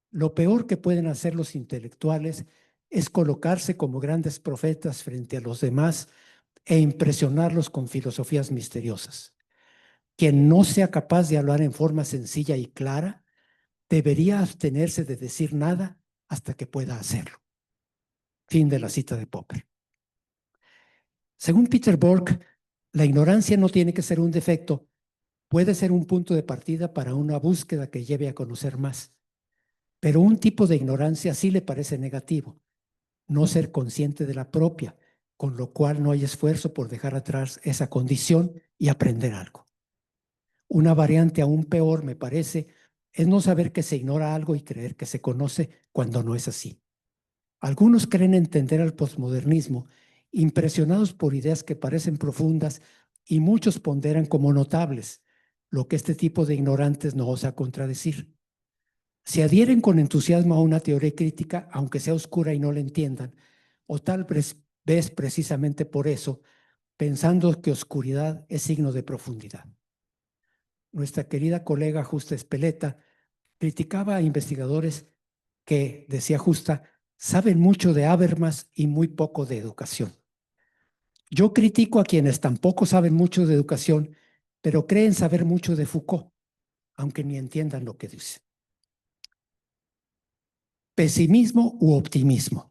Lo peor que pueden hacer los intelectuales es colocarse como grandes profetas frente a los demás e impresionarlos con filosofías misteriosas. Quien no sea capaz de hablar en forma sencilla y clara, debería abstenerse de decir nada hasta que pueda hacerlo. Fin de la cita de Popper. Según Peter Bork, la ignorancia no tiene que ser un defecto, puede ser un punto de partida para una búsqueda que lleve a conocer más. Pero un tipo de ignorancia sí le parece negativo, no ser consciente de la propia, con lo cual no hay esfuerzo por dejar atrás esa condición y aprender algo. Una variante aún peor, me parece, es no saber que se ignora algo y creer que se conoce cuando no es así. Algunos creen entender al posmodernismo, impresionados por ideas que parecen profundas y muchos ponderan como notables, lo que este tipo de ignorantes no osa contradecir. Se adhieren con entusiasmo a una teoría crítica, aunque sea oscura y no la entiendan, o tal vez precisamente por eso, pensando que oscuridad es signo de profundidad. Nuestra querida colega Justa Espeleta criticaba a investigadores que, decía Justa, saben mucho de Habermas y muy poco de educación. Yo critico a quienes tampoco saben mucho de educación, pero creen saber mucho de Foucault, aunque ni entiendan lo que dice. Pesimismo u optimismo.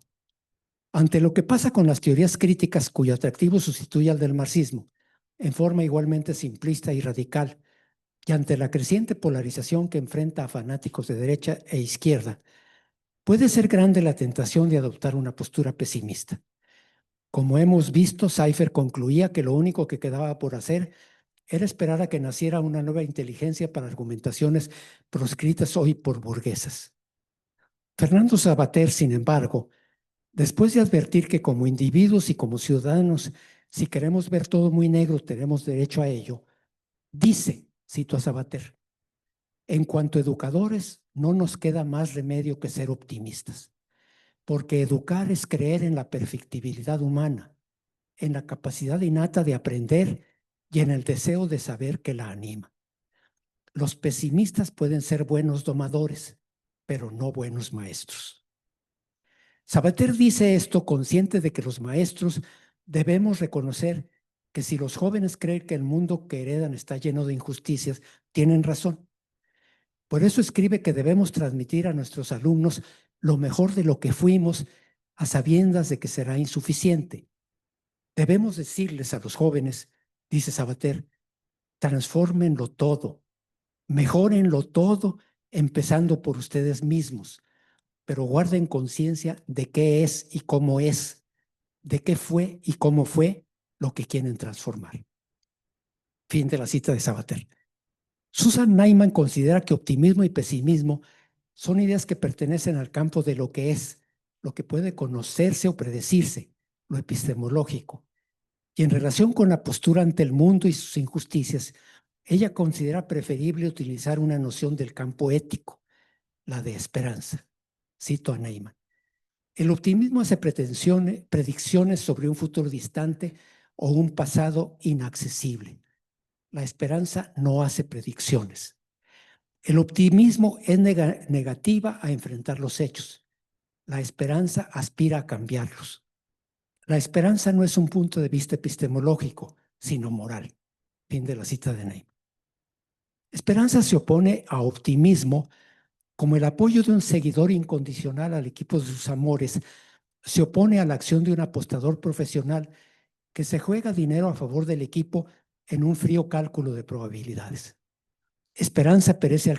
Ante lo que pasa con las teorías críticas cuyo atractivo sustituye al del marxismo, en forma igualmente simplista y radical, y ante la creciente polarización que enfrenta a fanáticos de derecha e izquierda, puede ser grande la tentación de adoptar una postura pesimista. Como hemos visto, Seifer concluía que lo único que quedaba por hacer era esperar a que naciera una nueva inteligencia para argumentaciones proscritas hoy por burguesas. Fernando Savater, sin embargo, después de advertir que como individuos y como ciudadanos, si queremos ver todo muy negro, tenemos derecho a ello, dice, cito a Savater, en cuanto a educadores, no nos queda más remedio que ser optimistas, porque educar es creer en la perfectibilidad humana, en la capacidad innata de aprender y en el deseo de saber que la anima. Los pesimistas pueden ser buenos domadores, pero no buenos maestros. Savater dice esto consciente de que los maestros debemos reconocer que si los jóvenes creen que el mundo que heredan está lleno de injusticias, tienen razón. Por eso escribe que debemos transmitir a nuestros alumnos lo mejor de lo que fuimos, a sabiendas de que será insuficiente. Debemos decirles a los jóvenes, dice Savater, transfórmenlo todo, mejórenlo todo, empezando por ustedes mismos, pero guarden conciencia de qué es y cómo es, de qué fue y cómo fue lo que quieren transformar. Fin de la cita de Savater. Susan Neiman considera que optimismo y pesimismo son ideas que pertenecen al campo de lo que es, lo que puede conocerse o predecirse, lo epistemológico. Y en relación con la postura ante el mundo y sus injusticias, ella considera preferible utilizar una noción del campo ético, la de esperanza. Cito a Neiman. El optimismo hace predicciones sobre un futuro distante o un pasado inaccesible. La esperanza no hace predicciones. El optimismo es negativa a enfrentar los hechos. La esperanza aspira a cambiarlos. La esperanza no es un punto de vista epistemológico, sino moral. Fin de la cita de Ney. Esperanza se opone a optimismo como el apoyo de un seguidor incondicional al equipo de sus amores se opone a la acción de un apostador profesional que se juega dinero a favor del equipo en un frío cálculo de probabilidades. Esperanza pertenece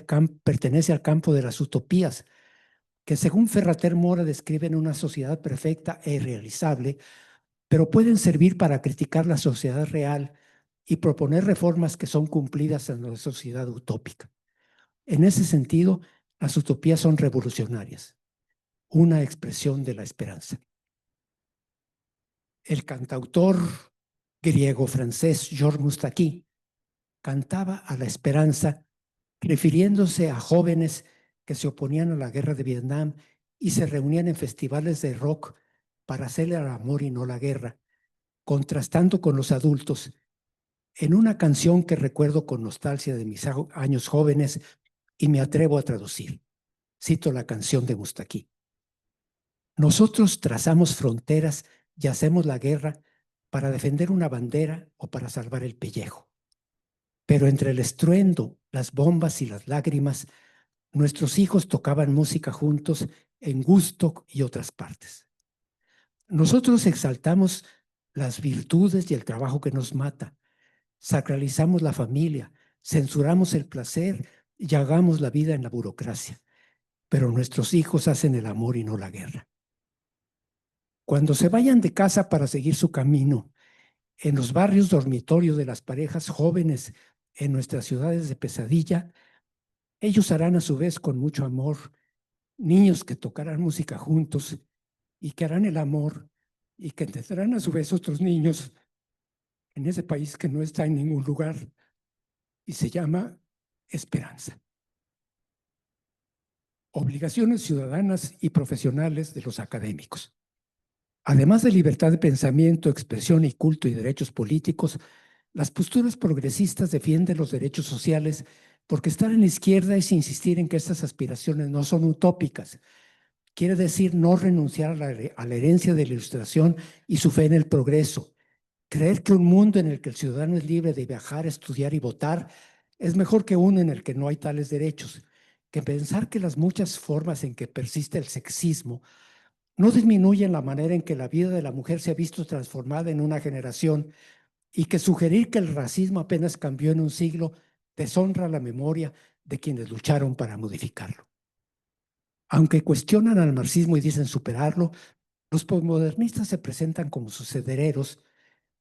al campo de las utopías, que según Ferrater Mora describen una sociedad perfecta e irrealizable, pero pueden servir para criticar la sociedad real y proponer reformas que son cumplidas en la sociedad utópica. En ese sentido, las utopías son revolucionarias, una expresión de la esperanza. El cantautor griego-francés Georges Moustaki cantaba a la esperanza refiriéndose a jóvenes que se oponían a la guerra de Vietnam y se reunían en festivales de rock para hacerle al amor y no la guerra, contrastando con los adultos. En una canción que recuerdo con nostalgia de mis años jóvenes y me atrevo a traducir. Cito la canción de Moustaki. Nosotros trazamos fronteras y hacemos la guerra para defender una bandera o para salvar el pellejo. Pero entre el estruendo, las bombas y las lágrimas, nuestros hijos tocaban música juntos en Woodstock y otras partes. Nosotros exaltamos las virtudes y el trabajo que nos mata, sacralizamos la familia, censuramos el placer y hagamos la vida en la burocracia, pero nuestros hijos hacen el amor y no la guerra. Cuando se vayan de casa para seguir su camino, en los barrios dormitorios de las parejas jóvenes en nuestras ciudades de pesadilla, ellos harán a su vez con mucho amor niños que tocarán música juntos y que harán el amor y que tendrán a su vez otros niños en ese país que no está en ningún lugar y se llama esperanza. Obligaciones ciudadanas y profesionales de los académicos. Además de libertad de pensamiento, expresión y culto y derechos políticos, las posturas progresistas defienden los derechos sociales porque estar en la izquierda es insistir en que estas aspiraciones no son utópicas. Quiere decir no renunciar a la herencia de la Ilustración y su fe en el progreso. Creer que un mundo en el que el ciudadano es libre de viajar, estudiar y votar es mejor que uno en el que no hay tales derechos. Que pensar que las muchas formas en que persiste el sexismo no disminuyen la manera en que la vida de la mujer se ha visto transformada en una generación y que sugerir que el racismo apenas cambió en un siglo deshonra la memoria de quienes lucharon para modificarlo. Aunque cuestionan al marxismo y dicen superarlo, los posmodernistas se presentan como sus herederos,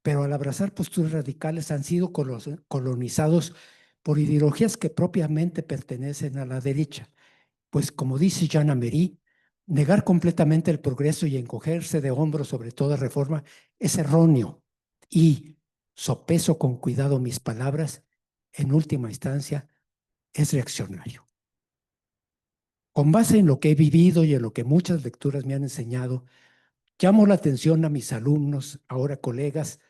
pero al abrazar posturas radicales han sido colonizados por ideologías que propiamente pertenecen a la derecha. Pues como dice Jean Amery, negar completamente el progreso y encogerse de hombros sobre toda reforma es erróneo y, sopeso con cuidado mis palabras, en última instancia, es reaccionario. Con base en lo que he vivido y en lo que muchas lecturas me han enseñado, llamo la atención a mis alumnos, ahora colegas,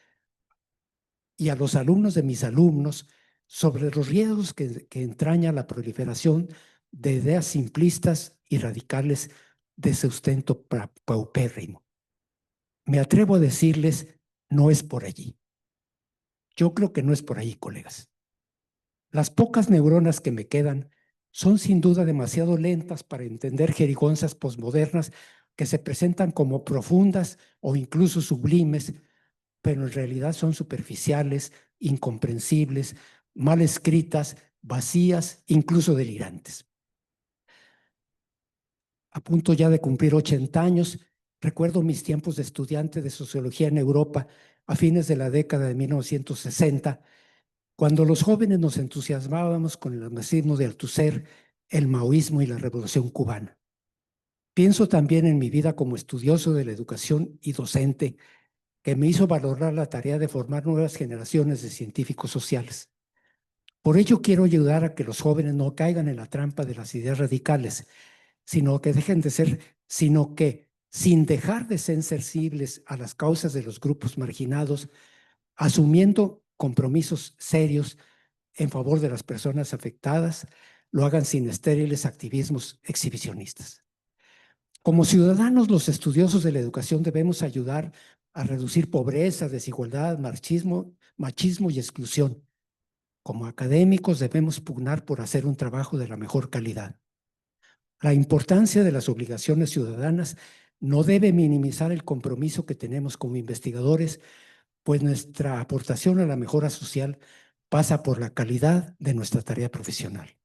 y a los alumnos de mis alumnos sobre los riesgos que entraña la proliferación de ideas simplistas y radicales de sustento paupérrimo. Me atrevo a decirles, no es por allí. Yo creo que no es por allí, colegas. Las pocas neuronas que me quedan son sin duda demasiado lentas para entender jerigonzas posmodernas que se presentan como profundas o incluso sublimes, pero en realidad son superficiales, incomprensibles, mal escritas, vacías, incluso delirantes. A punto ya de cumplir 80 años, recuerdo mis tiempos de estudiante de sociología en Europa a fines de la década de 1960, cuando los jóvenes nos entusiasmábamos con el marxismo de Althusser, el maoísmo y la revolución cubana. Pienso también en mi vida como estudioso de la educación y docente, que me hizo valorar la tarea de formar nuevas generaciones de científicos sociales. Por ello quiero ayudar a que los jóvenes no caigan en la trampa de las ideas radicales, sino que sin dejar de ser sensibles a las causas de los grupos marginados, asumiendo compromisos serios en favor de las personas afectadas, lo hagan sin estériles activismos exhibicionistas. Como ciudadanos, los estudiosos de la educación debemos ayudar a reducir pobreza, desigualdad, machismo y exclusión. Como académicos debemos pugnar por hacer un trabajo de la mejor calidad. La importancia de las obligaciones ciudadanas no debe minimizar el compromiso que tenemos como investigadores, pues nuestra aportación a la mejora social pasa por la calidad de nuestra tarea profesional.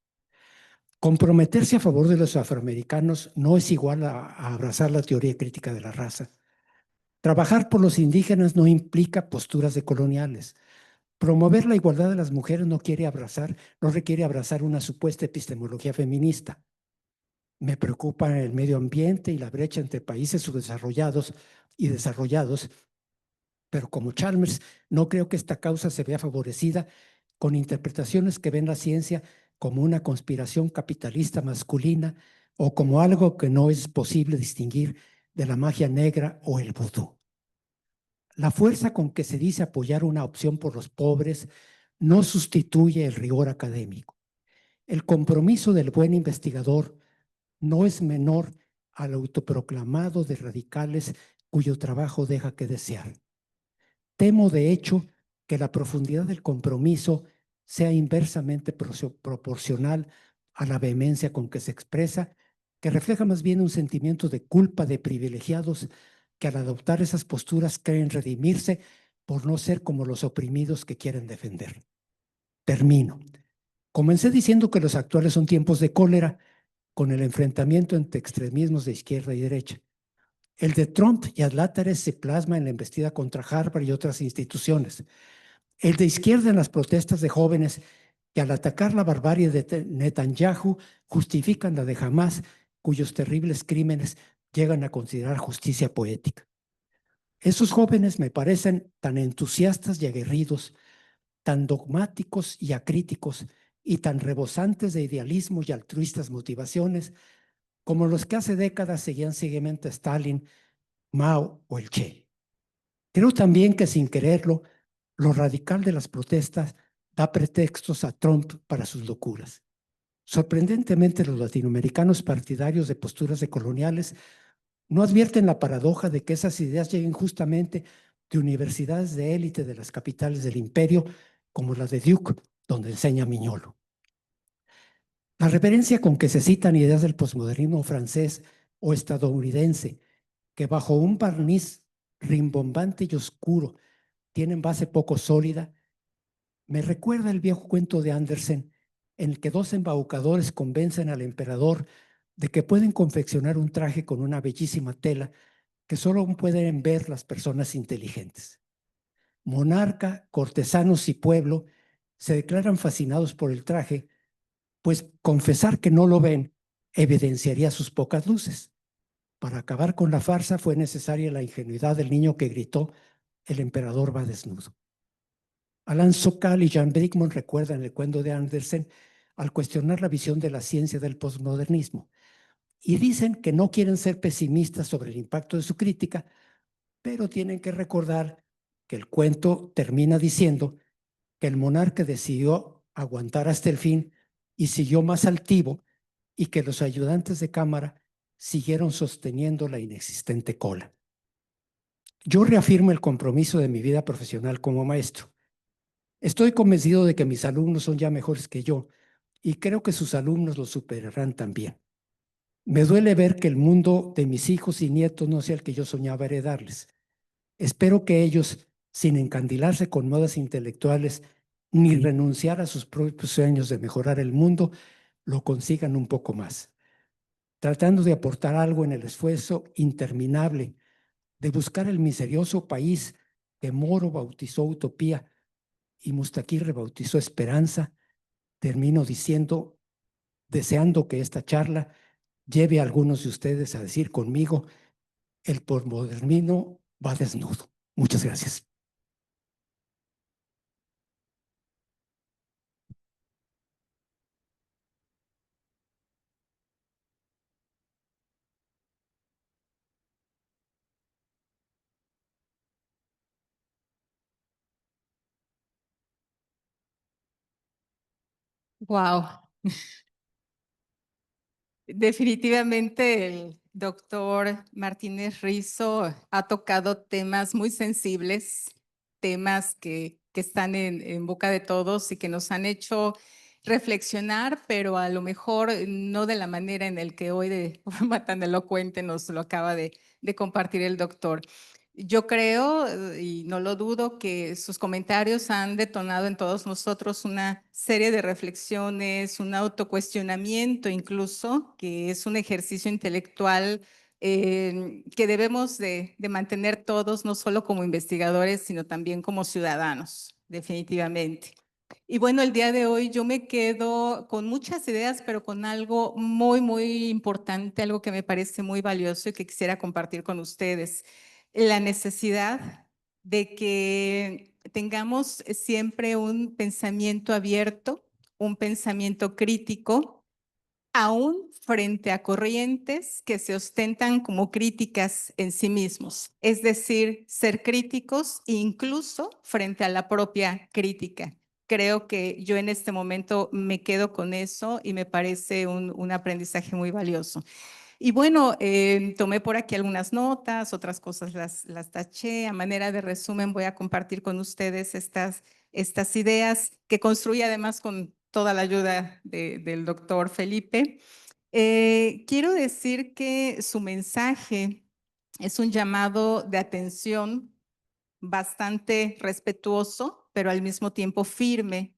Comprometerse a favor de los afroamericanos no es igual a abrazar la teoría crítica de la raza. Trabajar por los indígenas no implica posturas decoloniales. Promover la igualdad de las mujeres no requiere abrazar una supuesta epistemología feminista. Me preocupa el medio ambiente y la brecha entre países subdesarrollados y desarrollados, pero como Chalmers no creo que esta causa se vea favorecida con interpretaciones que ven la ciencia como una conspiración capitalista masculina o como algo que no es posible distinguir de la magia negra o el vudú. La fuerza con que se dice apoyar una opción por los pobres no sustituye el rigor académico. El compromiso del buen investigador no es menor al autoproclamado de radicales cuyo trabajo deja que desear. Temo, de hecho, que la profundidad del compromiso sea inversamente proporcional a la vehemencia con que se expresa, que refleja más bien un sentimiento de culpa de privilegiados que al adoptar esas posturas creen redimirse por no ser como los oprimidos que quieren defender. Termino. Comencé diciendo que los actuales son tiempos de cólera, con el enfrentamiento entre extremismos de izquierda y derecha. El de Trump y adláteres se plasma en la embestida contra Harvard y otras instituciones. El de izquierda en las protestas de jóvenes que al atacar la barbarie de Netanyahu justifican la de Hamás, cuyos terribles crímenes llegan a considerar justicia poética. Esos jóvenes me parecen tan entusiastas y aguerridos, tan dogmáticos y acríticos, y tan rebosantes de idealismo y altruistas motivaciones, como los que hace décadas seguían ciegamente a Stalin, Mao o el Che. Creo también que sin quererlo, lo radical de las protestas da pretextos a Trump para sus locuras. Sorprendentemente, los latinoamericanos partidarios de posturas decoloniales no advierten la paradoja de que esas ideas lleguen justamente de universidades de élite de las capitales del imperio, como la de Duke, donde enseña Miñolo. La reverencia con que se citan ideas del posmodernismo francés o estadounidense, que bajo un barniz rimbombante y oscuro tienen base poco sólida, me recuerda el viejo cuento de Andersen, en el que dos embaucadores convencen al emperador de que pueden confeccionar un traje con una bellísima tela que solo pueden ver las personas inteligentes. Monarca, cortesanos y pueblo se declaran fascinados por el traje, pues confesar que no lo ven evidenciaría sus pocas luces. Para acabar con la farsa fue necesaria la ingenuidad del niño que gritó: "El emperador va desnudo". Alan Sokal y Jan Brickman recuerdan el cuento de Andersen al cuestionar la visión de la ciencia del posmodernismo y dicen que no quieren ser pesimistas sobre el impacto de su crítica, pero tienen que recordar que el cuento termina diciendo que el monarca decidió aguantar hasta el fin y siguió más altivo, y que los ayudantes de cámara siguieron sosteniendo la inexistente cola. Yo reafirmo el compromiso de mi vida profesional como maestro. Estoy convencido de que mis alumnos son ya mejores que yo y creo que sus alumnos lo superarán también. Me duele ver que el mundo de mis hijos y nietos no sea el que yo soñaba heredarles. Espero que ellos, sin encandilarse con modas intelectuales ni renunciar a sus propios sueños de mejorar el mundo, lo consigan un poco más, tratando de aportar algo en el esfuerzo interminable de buscar el misterioso país que Moro bautizó utopía y Mustaquí rebautizó esperanza. Termino diciendo, deseando que esta charla lleve a algunos de ustedes a decir conmigo: el posmodernismo va desnudo. Muchas gracias. Wow. Definitivamente el doctor Martínez Rizo ha tocado temas muy sensibles, temas que están en boca de todos y que nos han hecho reflexionar, pero a lo mejor no de la manera en el que hoy de forma tan elocuente nos lo acaba de compartir el doctor. Yo creo, y no lo dudo, que sus comentarios han detonado en todos nosotros una serie de reflexiones, un autocuestionamiento incluso, que es un ejercicio intelectual que debemos de mantener todos, no solo como investigadores, sino también como ciudadanos, definitivamente. Y bueno, el día de hoy yo me quedo con muchas ideas, pero con algo muy, muy importante, algo que me parece muy valioso y que quisiera compartir con ustedes: la necesidad de que tengamos siempre un pensamiento abierto, un pensamiento crítico, aún frente a corrientes que se ostentan como críticas en sí mismos. Es decir, ser críticos incluso frente a la propia crítica. Creo que yo en este momento me quedo con eso y me parece un aprendizaje muy valioso. Y bueno, tomé por aquí algunas notas, otras cosas las taché. A manera de resumen voy a compartir con ustedes estas ideas que construí además con toda la ayuda del doctor Felipe. Quiero decir que su mensaje es un llamado de atención bastante respetuoso, pero al mismo tiempo firme,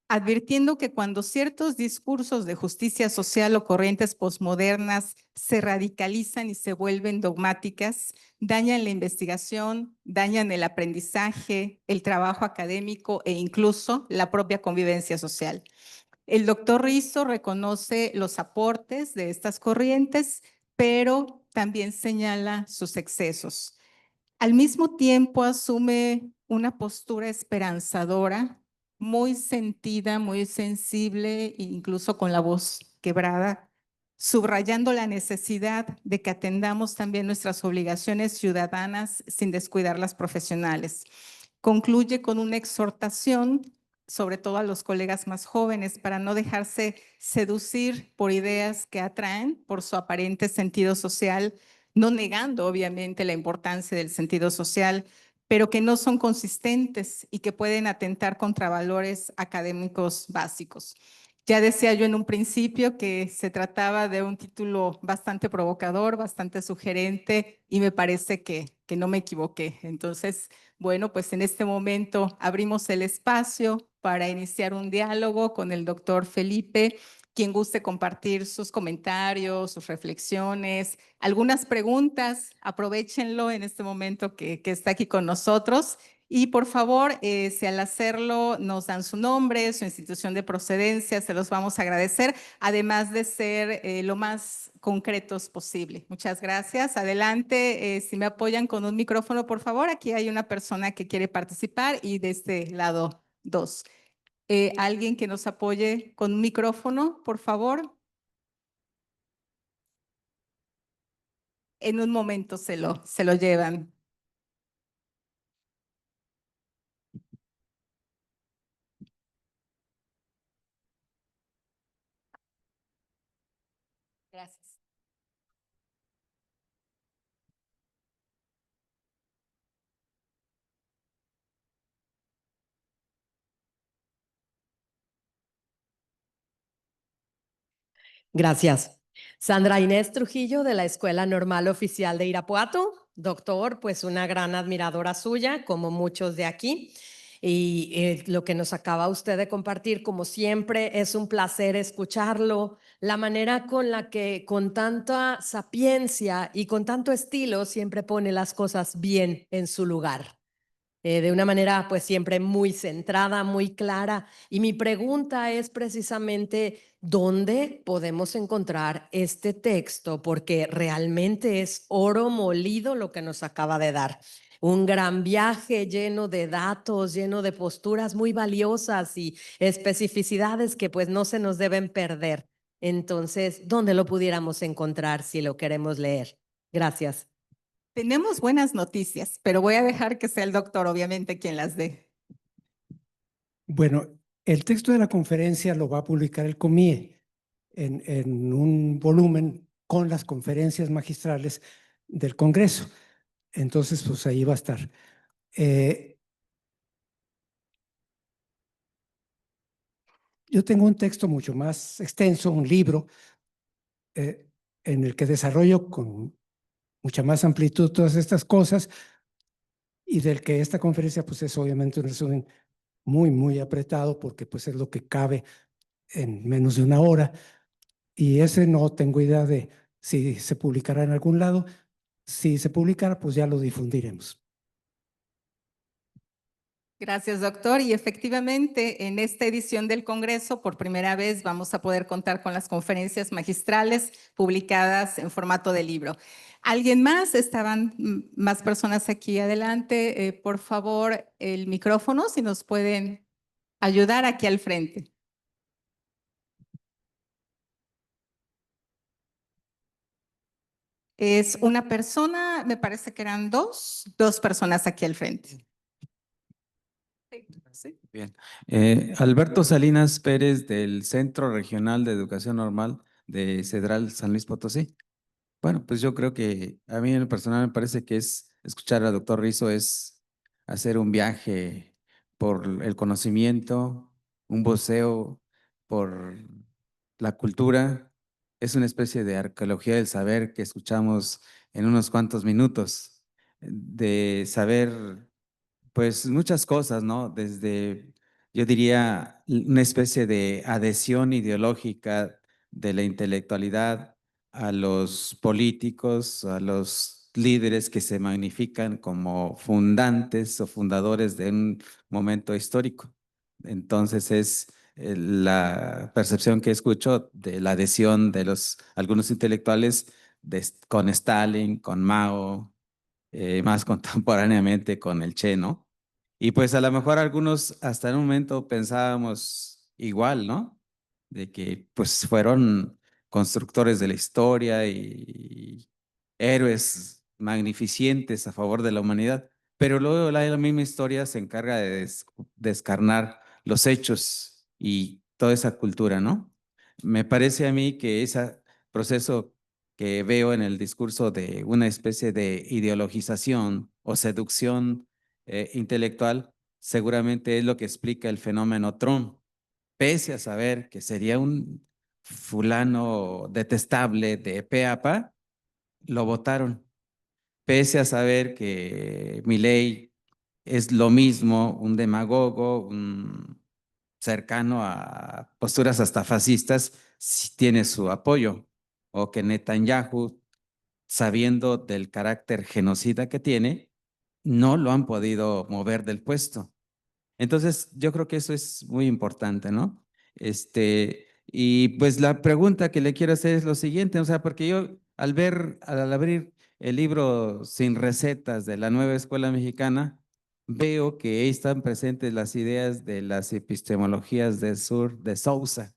advirtiendo que cuando ciertos discursos de justicia social o corrientes posmodernas se radicalizan y se vuelven dogmáticas, dañan la investigación, dañan el aprendizaje, el trabajo académico e incluso la propia convivencia social. El doctor Rizzo reconoce los aportes de estas corrientes, pero también señala sus excesos. Al mismo tiempo asume una postura esperanzadora, muy sentida, muy sensible, incluso con la voz quebrada, subrayando la necesidad de que atendamos también nuestras obligaciones ciudadanas sin descuidar las profesionales. Concluye con una exhortación, sobre todo a los colegas más jóvenes, para no dejarse seducir por ideas que atraen por su aparente sentido social, no negando obviamente la importancia del sentido social, pero que no son consistentes y que pueden atentar contra valores académicos básicos. Ya decía yo en un principio que se trataba de un título bastante provocador, bastante sugerente, y me parece que no me equivoqué. Entonces, bueno, pues en este momento abrimos el espacio para iniciar un diálogo con el doctor Felipe. Quien guste compartir sus comentarios, sus reflexiones, algunas preguntas, aprovéchenlo en este momento que está aquí con nosotros. Y por favor, si al hacerlo nos dan su nombre, su institución de procedencia, se los vamos a agradecer, además de ser lo más concretos posible. Muchas gracias. Adelante, si me apoyan con un micrófono, por favor. Aquí hay una persona que quiere participar y de este lado dos. Alguien que nos apoye con un micrófono, por favor. En un momento se lo llevan. Gracias. Gracias. Sandra Inés Trujillo, de la Escuela Normal Oficial de Irapuato. Doctor, pues una gran admiradora suya, como muchos de aquí. Y lo que nos acaba usted de compartir, como siempre, es un placer escucharlo. La manera con la que, con tanta sapiencia y con tanto estilo, siempre pone las cosas bien en su lugar. De una manera pues siempre muy centrada, muy clara. Y mi pregunta es precisamente, ¿dónde podemos encontrar este texto? Porque realmente es oro molido lo que nos acaba de dar. Un gran viaje lleno de datos, lleno de posturas muy valiosas y especificidades que pues no se nos deben perder. Entonces, ¿dónde lo pudiéramos encontrar si lo queremos leer? Gracias. Tenemos buenas noticias, pero voy a dejar que sea el doctor, obviamente, quien las dé. Bueno, el texto de la conferencia lo va a publicar el COMIE en un volumen con las conferencias magistrales del Congreso. Entonces, pues ahí va a estar. Yo tengo un texto mucho más extenso, un libro, en el que desarrollo con mucha más amplitud todas estas cosas y del que esta conferencia pues es obviamente un resumen muy, muy apretado porque pues es lo que cabe en menos de una hora y ese no tengo idea de si se publicará en algún lado. Si se publicara, pues ya lo difundiremos. Gracias, doctor. Y efectivamente, en esta edición del Congreso, por primera vez vamos a poder contar con las conferencias magistrales publicadas en formato de libro. ¿Alguien más? Estaban más personas aquí adelante. Por favor, el micrófono, si nos pueden ayudar aquí al frente. Es una persona, me parece que eran dos personas aquí al frente. Sí. Bien. Alberto Salinas Pérez, del Centro Regional de Educación Normal de Cedral San Luis Potosí. Bueno, pues yo creo que a mí en lo personal me parece que es escuchar al doctor Rizo es hacer un viaje por el conocimiento, un buceo por la cultura. Es una especie de arqueología del saber que escuchamos en unos cuantos minutos, de saber pues muchas cosas, ¿no? Desde, yo diría, una especie de adhesión ideológica de la intelectualidad a los políticos, a los líderes que se magnifican como fundantes o fundadores de un momento histórico. Entonces es la percepción que escucho de la adhesión de algunos intelectuales con Stalin, con Mao, más contemporáneamente con el Che, ¿no? Y pues a lo mejor algunos hasta en un momento pensábamos igual, ¿no? De que pues fueron constructores de la historia y héroes magnificentes a favor de la humanidad, pero luego la misma historia se encarga de descarnar los hechos y toda esa cultura, ¿no? Me parece a mí que ese proceso que veo en el discurso de una especie de ideologización o seducción intelectual, seguramente es lo que explica el fenómeno Trump, pese a saber que sería un fulano detestable de pe a pa, lo votaron, pese a saber que Milei es lo mismo, un demagogo, un cercano a posturas hasta fascistas, si tiene su apoyo, o que Netanyahu, sabiendo del carácter genocida que tiene, no lo han podido mover del puesto. Entonces, yo creo que eso es muy importante, ¿no? Y pues la pregunta que le quiero hacer es lo siguiente, o sea, porque yo al abrir el libro Sin Recetas de la Nueva Escuela Mexicana, veo que ahí están presentes las ideas de las epistemologías del sur de Sousa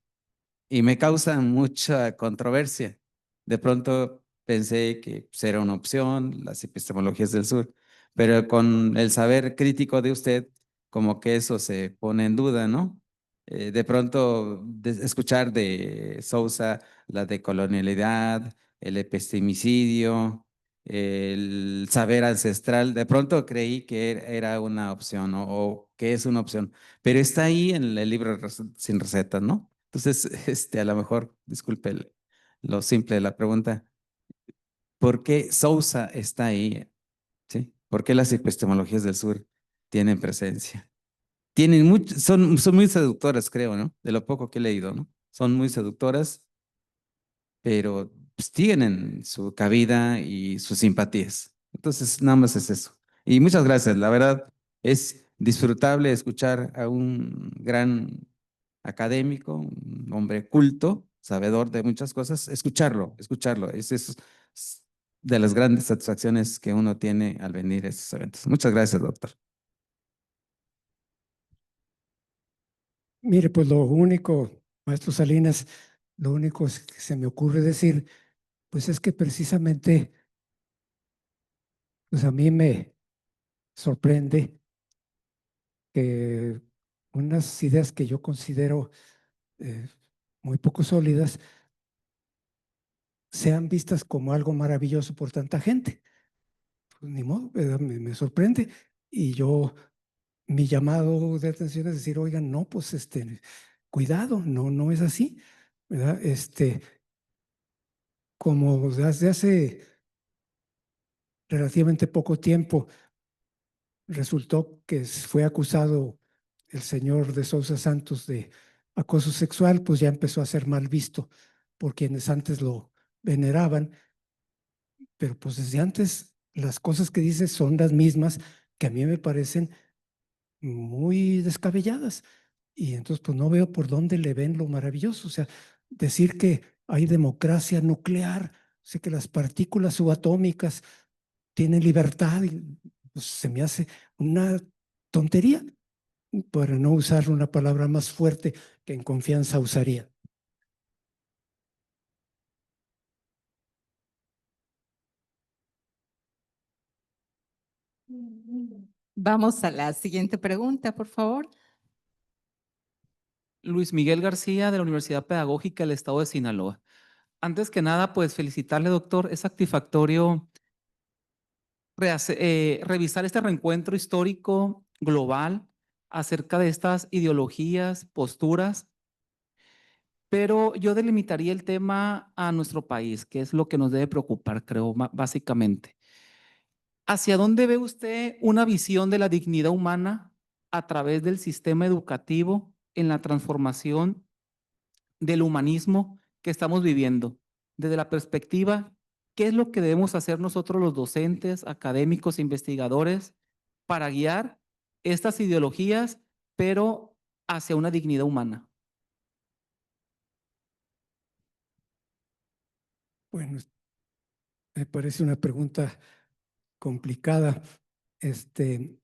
y me causan mucha controversia. De pronto pensé que pues, era una opción, las epistemologías del sur, pero con el saber crítico de usted, como que eso se pone en duda, ¿no? De pronto escuchar de Sousa la decolonialidad, el epistemicidio, el saber ancestral, de pronto creí que era una opción, ¿no? O que es una opción, pero está ahí en el libro Sin Recetas, ¿no? Entonces, a lo mejor, disculpe lo simple de la pregunta, ¿por qué Sousa está ahí? ¿Sí? ¿Por qué las epistemologías del sur tienen presencia? Son muy seductoras, creo, ¿no? De lo poco que he leído, ¿no? Son muy seductoras, pero pues, tienen su cabida y sus simpatías. Entonces, nada más es eso. Y muchas gracias. La verdad, es disfrutable escuchar a un gran académico, un hombre culto, sabedor de muchas cosas, escucharlo. Es de las grandes satisfacciones que uno tiene al venir a estos eventos. Muchas gracias, doctor. Mire, pues lo único, maestro Salinas, lo único que se me ocurre decir, pues es que precisamente, pues a mí me sorprende que unas ideas que yo considero eh, muy poco sólidas sean vistas como algo maravilloso por tanta gente. Pues ni modo, ¿verdad? Me sorprende. Y yo, mi llamado de atención es decir, oigan, no, pues cuidado, no es así, ¿verdad? Como desde hace relativamente poco tiempo resultó que fue acusado el señor de Sousa Santos de acoso sexual, pues ya empezó a ser mal visto por quienes antes lo veneraban, pero pues desde antes las cosas que dice son las mismas que a mí me parecen muy descabelladas. Y entonces pues no veo por dónde le ven lo maravilloso. O sea, decir que hay democracia nuclear, o sea, que las partículas subatómicas tienen libertad, pues, se me hace una tontería, para no usar una palabra más fuerte que en confianza usaría. Vamos a la siguiente pregunta, por favor. Luis Miguel García, de la Universidad Pedagógica del Estado de Sinaloa. Antes que nada, pues felicitarle, doctor. Es satisfactorio revisar este reencuentro histórico global acerca de estas ideologías, posturas, pero yo delimitaría el tema a nuestro país, que es lo que nos debe preocupar, creo, básicamente. ¿Hacia dónde ve usted una visión de la dignidad humana a través del sistema educativo en la transformación del humanismo que estamos viviendo? Desde la perspectiva, ¿qué es lo que debemos hacer nosotros los docentes, académicos, investigadores para guiar estas ideologías, pero hacia una dignidad humana? Bueno, me parece una pregunta complicada. Este,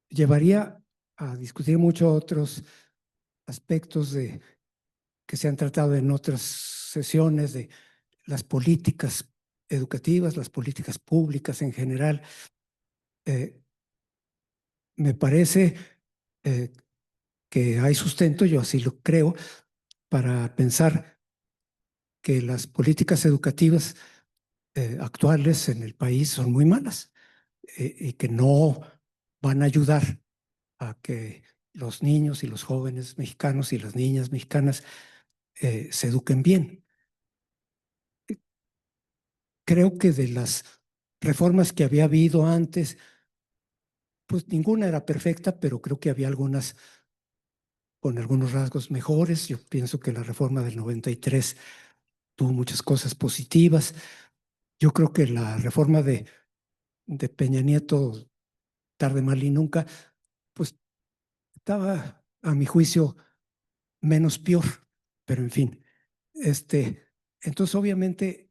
llevaría a discutir mucho otros aspectos que se han tratado en otras sesiones de las políticas educativas, las políticas públicas en general. Me parece que hay sustento, yo así lo creo, para pensar que las políticas educativas actuales en el país son muy malas y que no van a ayudar a que los niños y los jóvenes mexicanos y las niñas mexicanas se eduquen bien. Creo que de las reformas que había habido antes, pues ninguna era perfecta, pero creo que había algunas con algunos rasgos mejores. Yo pienso que la reforma del 93 tuvo muchas cosas positivas. Yo creo que la reforma de Peña Nieto, tarde mal y nunca, pues estaba, a mi juicio, menos peor, pero en fin. Entonces, obviamente,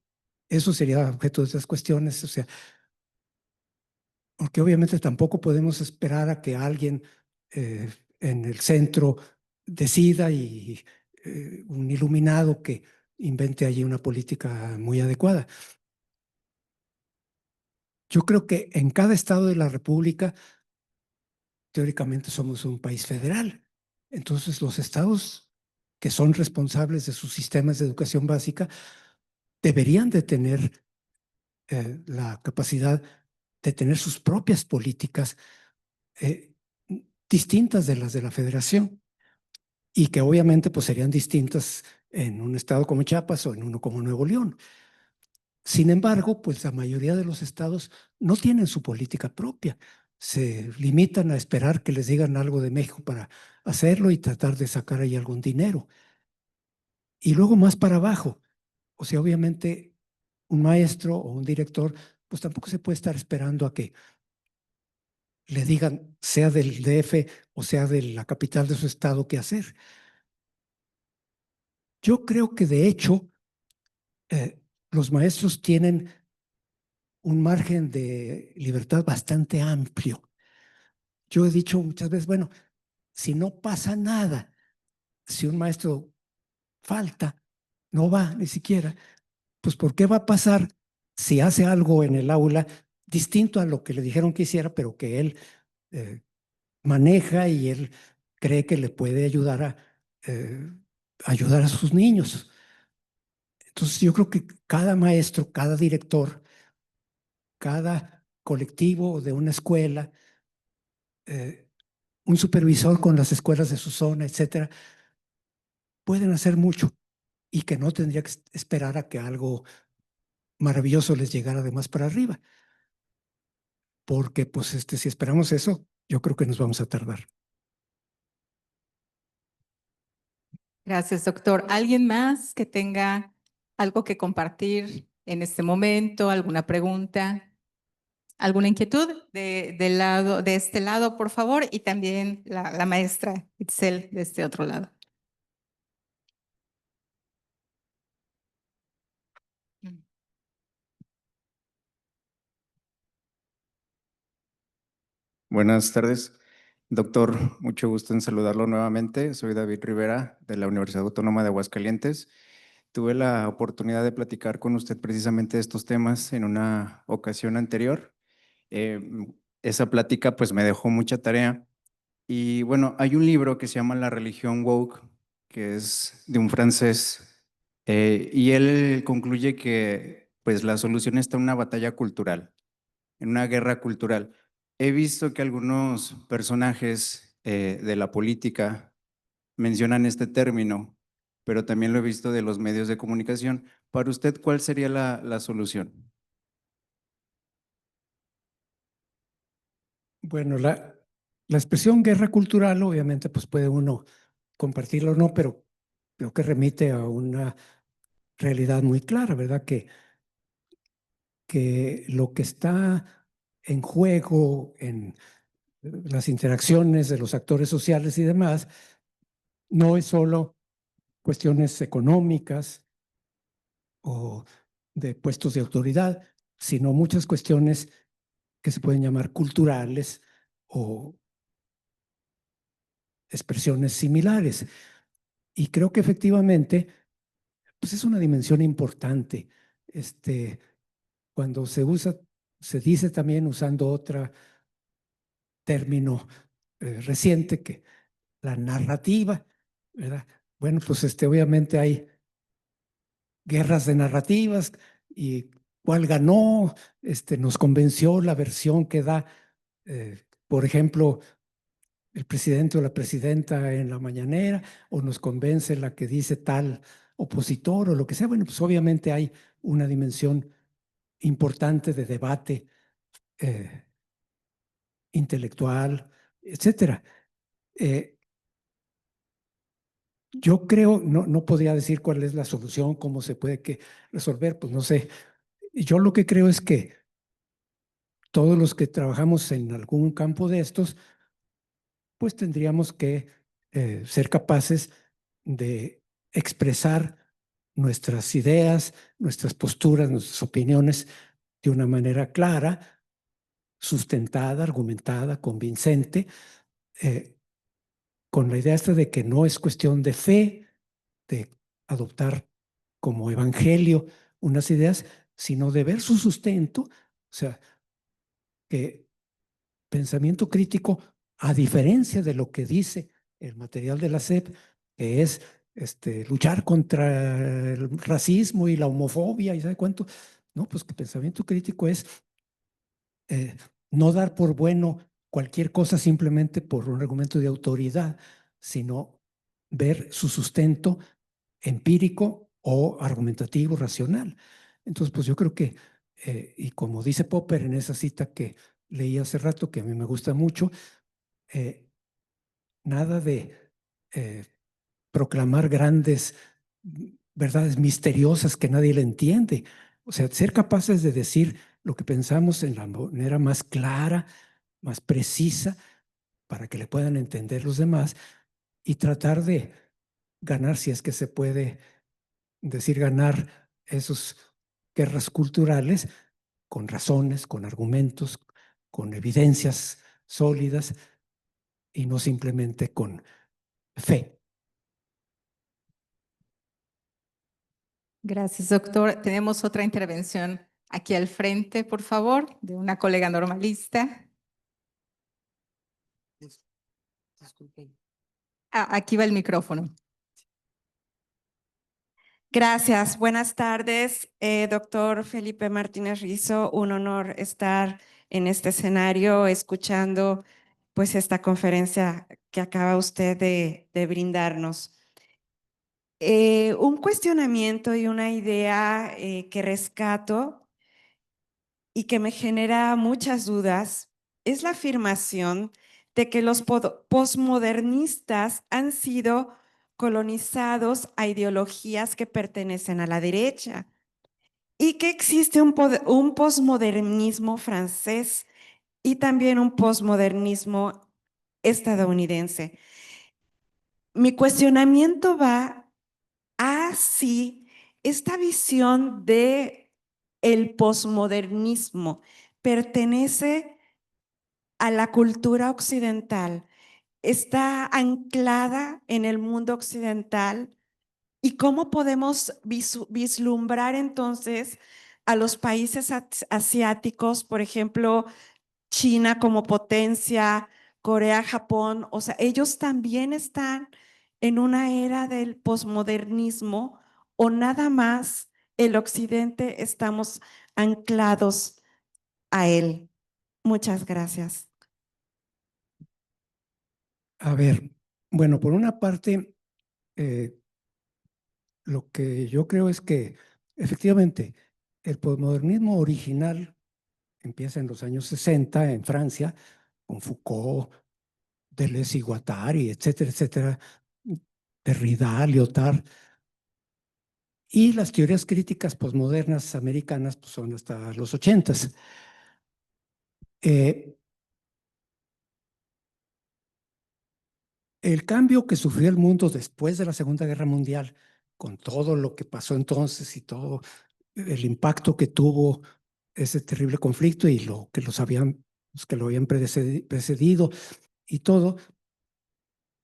eso sería objeto de esas cuestiones, o sea, porque obviamente tampoco podemos esperar a que alguien en el centro decida y un iluminado que invente allí una política muy adecuada. Yo creo que en cada estado de la República, teóricamente somos un país federal. Entonces, los estados que son responsables de sus sistemas de educación básica deberían de tener la capacidad de tener sus propias políticas eh, distintas de las de la federación y que obviamente pues serían distintas en un estado como Chiapas o en uno como Nuevo León. Sin embargo, pues la mayoría de los estados no tienen su política propia. Se limitan a esperar que les digan algo de México para hacerlo y tratar de sacar ahí algún dinero. Y luego más para abajo. O sea, obviamente un maestro o un director, pues tampoco se puede estar esperando a que le digan, sea del DF o sea de la capital de su estado, qué hacer. Yo creo que de hecho los maestros tienen un margen de libertad bastante amplio. Yo he dicho muchas veces, bueno, si no pasa nada, si un maestro falta, no va ni siquiera, pues ¿por qué va a pasar si hace algo en el aula distinto a lo que le dijeron que hiciera, pero que él eh, maneja y él cree que le puede ayudar a sus niños? Entonces yo creo que cada maestro, cada director, cada colectivo de una escuela, eh, un supervisor con las escuelas de su zona, etcétera, pueden hacer mucho y que no tendría que esperar a que algo maravilloso les llegara de más para arriba. Porque pues si esperamos eso, yo creo que nos vamos a tardar. Gracias, doctor. ¿Alguien más que tenga algo que compartir en este momento? ¿Alguna pregunta? ¿Alguna inquietud de este lado, por favor? Y también la maestra Itzel de este otro lado. Buenas tardes, doctor. Mucho gusto en saludarlo nuevamente. Soy David Rivera de la Universidad Autónoma de Aguascalientes. Tuve la oportunidad de platicar con usted precisamente de estos temas en una ocasión anterior. Esa plática pues me dejó mucha tarea Y bueno, hay un libro que se llama La religión woke, que es de un francés, y él concluye que pues la solución está en una batalla cultural, en una guerra cultural. He visto que algunos personajes de la política mencionan este término, pero también lo he visto de los medios de comunicación. Para usted, ¿cuál sería la solución? Bueno, la expresión guerra cultural, obviamente, pues puede uno compartirlo o no, pero creo que remite a una realidad muy clara, ¿verdad? Que lo que está en juego en las interacciones de los actores sociales y demás, no es solo cuestiones económicas o de puestos de autoridad, sino muchas cuestiones que se pueden llamar culturales o expresiones similares. Y creo que efectivamente, pues es una dimensión importante. Cuando se usa, se dice también usando otro término reciente, que la narrativa, ¿verdad? Bueno, pues obviamente hay guerras de narrativas y cuál ganó, nos convenció la versión que da, por ejemplo, el presidente o la presidenta en la mañanera, o nos convence la que dice tal opositor o lo que sea. Bueno, pues obviamente hay una dimensión importante de debate intelectual, etcétera. Yo creo, no podría decir cuál es la solución, cómo se puede resolver, pues no sé. Yo lo que creo es que todos los que trabajamos en algún campo de estos, pues tendríamos que ser capaces de expresar nuestras ideas, nuestras posturas, nuestras opiniones de una manera clara, sustentada, argumentada, convincente, con la idea esta de que no es cuestión de fe, de adoptar como evangelio unas ideas, sino de ver su sustento, o sea, que pensamiento crítico, a diferencia de lo que dice el material de la SEP, que es luchar contra el racismo y la homofobia y sabe cuánto, no, pues que pensamiento crítico es no dar por bueno cualquier cosa simplemente por un argumento de autoridad, sino ver su sustento empírico o argumentativo, racional. Entonces, pues yo creo que, y como dice Popper en esa cita que leí hace rato, que a mí me gusta mucho, nada de proclamar grandes verdades misteriosas que nadie le entiende. O sea, ser capaces de decir lo que pensamos en la manera más clara, más precisa, para que le puedan entender los demás, y tratar de ganar, si es que se puede decir ganar, esas guerras culturales con razones, con argumentos, con evidencias sólidas y no simplemente con fe. Gracias, doctor. Tenemos otra intervención aquí al frente, por favor, de una colega normalista. Aquí va el micrófono. Gracias. Buenas tardes, doctor Felipe Martínez Rizo. Un honor estar en este escenario escuchando pues esta conferencia que acaba usted de brindarnos. Un cuestionamiento y una idea que rescato y que me genera muchas dudas es la afirmación de que los posmodernistas han sido colonizados a ideologías que pertenecen a la derecha y que existe un posmodernismo francés y también un posmodernismo estadounidense. Mi cuestionamiento va a si esta visión de el posmodernismo pertenece a la cultura occidental, está anclada en el mundo occidental. ¿Y cómo podemos vislumbrar entonces a los países asiáticos, por ejemplo, China como potencia, Corea, Japón, o sea, ellos también están en una era del posmodernismo o nada más el occidente estamos anclados a él. Muchas gracias. A ver, bueno, por una parte, lo que yo creo es que efectivamente el posmodernismo original empieza en los años 60 en Francia, con Foucault, Deleuze y Guattari, etcétera, etcétera, Derrida, Lyotard. Y las teorías críticas posmodernas americanas pues, son hasta los 80s. El cambio que sufrió el mundo después de la Segunda Guerra Mundial, con todo lo que pasó entonces y todo el impacto que tuvo ese terrible conflicto y los que lo habían precedido y todo,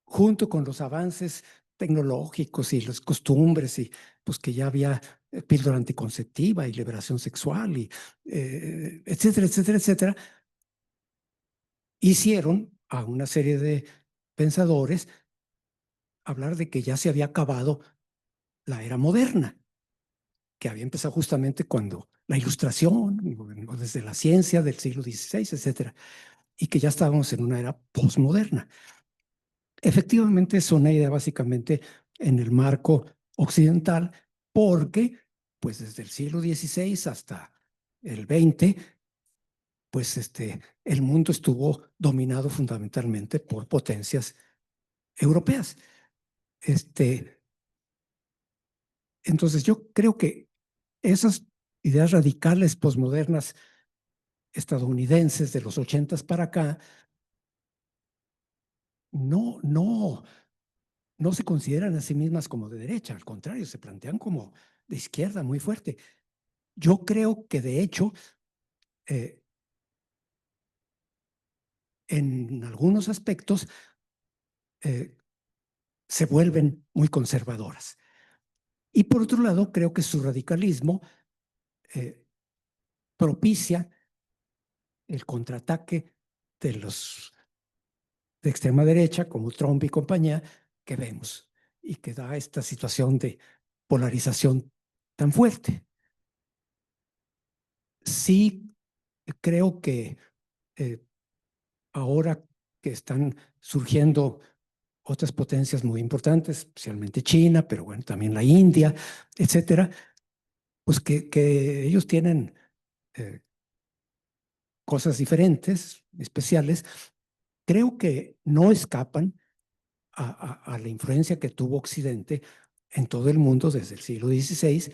junto con los avances tecnológicos y las costumbres y pues que ya había píldora anticonceptiva y liberación sexual y etcétera, etcétera, etcétera, hicieron a una serie de pensadores hablar de que ya se había acabado la era moderna, que había empezado justamente cuando la ilustración, o desde la ciencia del siglo XVI, etcétera, y que ya estábamos en una era postmoderna. Efectivamente, es una idea básicamente en el marco occidental, porque pues desde el siglo XVI hasta el XX, pues el mundo estuvo dominado fundamentalmente por potencias europeas. Entonces yo creo que esas ideas radicales posmodernas estadounidenses de los 80s para acá no se consideran a sí mismas como de derecha, al contrario, se plantean como de izquierda muy fuerte. Yo creo que de hecho, en algunos aspectos, se vuelven muy conservadoras. Y por otro lado, creo que su radicalismo propicia el contraataque de los de extrema derecha, como Trump y compañía, que vemos y que da esta situación de polarización tan fuerte. Sí, creo que ahora que están surgiendo otras potencias muy importantes, especialmente China, pero bueno, también la India, etcétera, pues que ellos tienen cosas diferentes, especiales, creo que no escapan a la influencia que tuvo Occidente en todo el mundo desde el siglo XVI.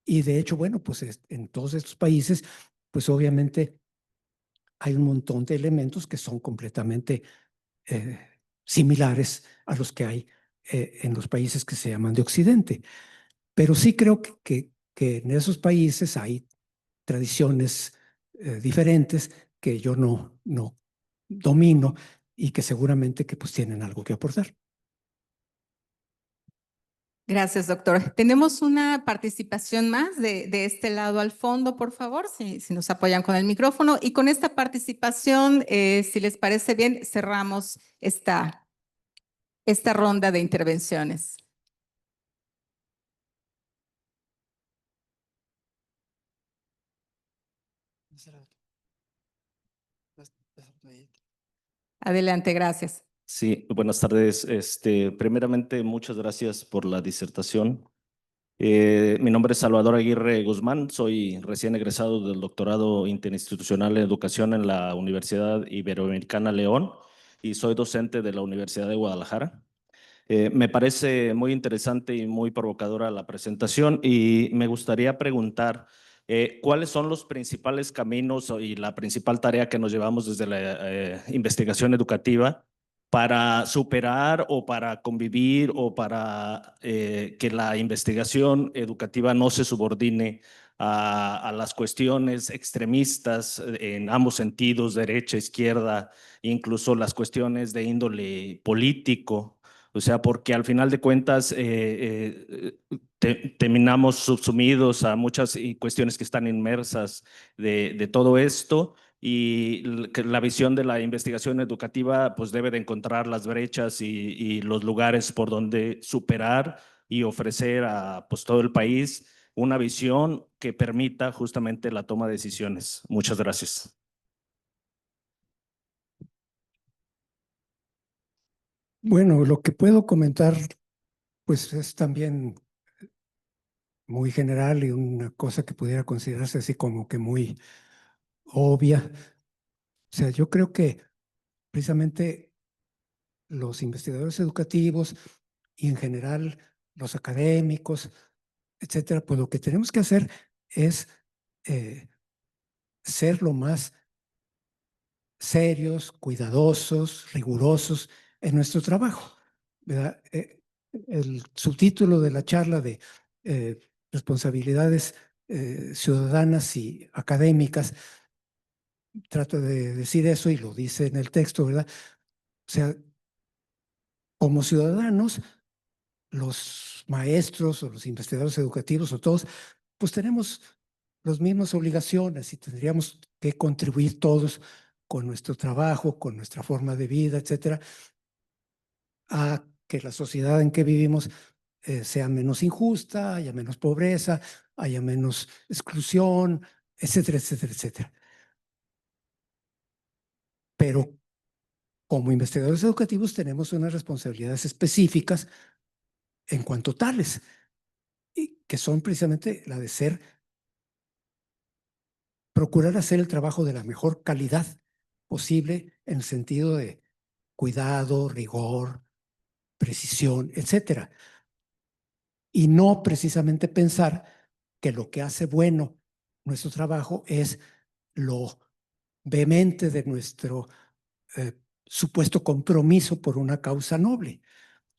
Y de hecho, bueno, pues en todos estos países, pues obviamente hay un montón de elementos que son completamente similares a los que hay en los países que se llaman de Occidente. Pero sí creo que en esos países hay tradiciones diferentes que yo no domino y que seguramente que pues tienen algo que aportar. Gracias, doctor. Tenemos una participación más de este lado al fondo, por favor, si nos apoyan con el micrófono. Y con esta participación, si les parece bien, cerramos esta ronda de intervenciones. Adelante, gracias. Sí, buenas tardes. Primeramente, muchas gracias por la disertación. Mi nombre es Salvador Aguirre Guzmán, soy recién egresado del doctorado interinstitucional en educación en la Universidad Iberoamericana León y soy docente de la Universidad de Guadalajara. Me parece muy interesante y muy provocadora la presentación y me gustaría preguntar cuáles son los principales caminos y la principal tarea que nos llevamos desde la investigación educativa para superar o para convivir o para que la investigación educativa no se subordine a las cuestiones extremistas en ambos sentidos, derecha, izquierda, incluso las cuestiones de índole político. O sea, porque al final de cuentas terminamos subsumidos a muchas cuestiones que están inmersas de todo esto, y que la visión de la investigación educativa pues debe de encontrar las brechas y los lugares por donde superar y ofrecer a pues todo el país una visión que permita justamente la toma de decisiones. Muchas gracias. Bueno, lo que puedo comentar, pues es también muy general y una cosa que pudiera considerarse así como que muy obvia. O sea, yo creo que precisamente los investigadores educativos y en general los académicos, etcétera, pues lo que tenemos que hacer es ser lo más serios, cuidadosos, rigurosos en nuestro trabajo, ¿verdad? El subtítulo de la charla de responsabilidades ciudadanas y académicas trata de decir eso y lo dice en el texto, ¿verdad? O sea, como ciudadanos, los maestros o los investigadores educativos o todos, pues tenemos las mismas obligaciones y tendríamos que contribuir todos con nuestro trabajo, con nuestra forma de vida, etcétera, a que la sociedad en que vivimos sea menos injusta, haya menos pobreza, haya menos exclusión, etcétera, etcétera, etcétera. Pero como investigadores educativos tenemos unas responsabilidades específicas en cuanto tales, y que son precisamente la de procurar hacer el trabajo de la mejor calidad posible en el sentido de cuidado, rigor, precisión, etcétera. Y no precisamente pensar que lo que hace bueno nuestro trabajo es lo vehemente de nuestro supuesto compromiso por una causa noble.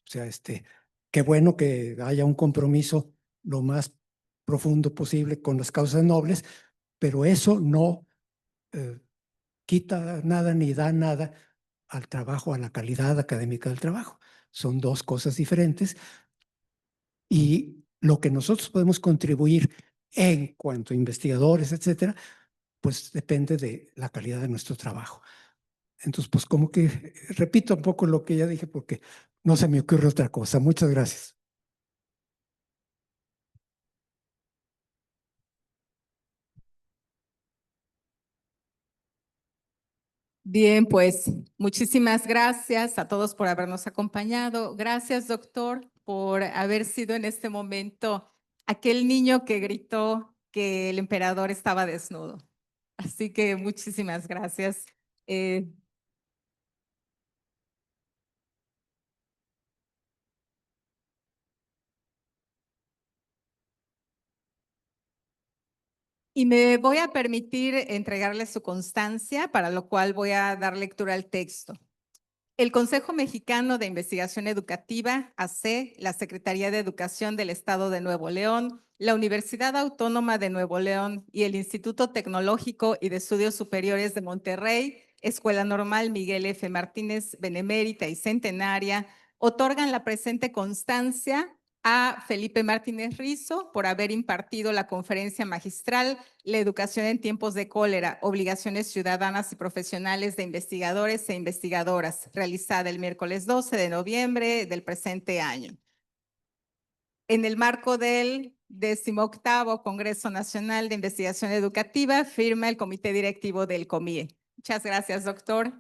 O sea, qué bueno que haya un compromiso lo más profundo posible con las causas nobles, pero eso no eh, quita nada ni da nada al trabajo, a la calidad académica del trabajo. Son dos cosas diferentes y lo que nosotros podemos contribuir en cuanto a investigadores, etcétera, pues depende de la calidad de nuestro trabajo. Entonces, pues como que repito un poco lo que ya dije porque no se me ocurre otra cosa. Muchas gracias. Bien, pues muchísimas gracias a todos por habernos acompañado. Gracias, doctor, por haber sido en este momento aquel niño que gritó que el emperador estaba desnudo. Así que muchísimas gracias. Eh, y me voy a permitir entregarle su constancia, para lo cual voy a dar lectura al texto. El Consejo Mexicano de Investigación Educativa, AC, la Secretaría de Educación del Estado de Nuevo León, la Universidad Autónoma de Nuevo León y el Instituto Tecnológico y de Estudios Superiores de Monterrey, Escuela Normal Miguel F. Martínez, Benemérita y Centenaria, otorgan la presente constancia a Felipe Martínez Rizo por haber impartido la conferencia magistral La educación en tiempos de cólera, obligaciones ciudadanas y profesionales de investigadores e investigadoras, realizada el miércoles 12 de noviembre del presente año. En el marco del 18º Congreso Nacional de Investigación Educativa, firma el Comité Directivo del COMIE. Muchas gracias, doctor.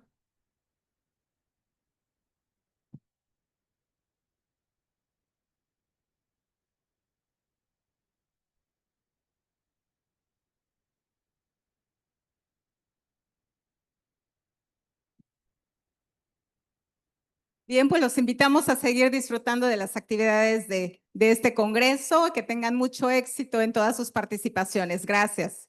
Bien, pues los invitamos a seguir disfrutando de las actividades de este congreso, que tengan mucho éxito en todas sus participaciones. Gracias.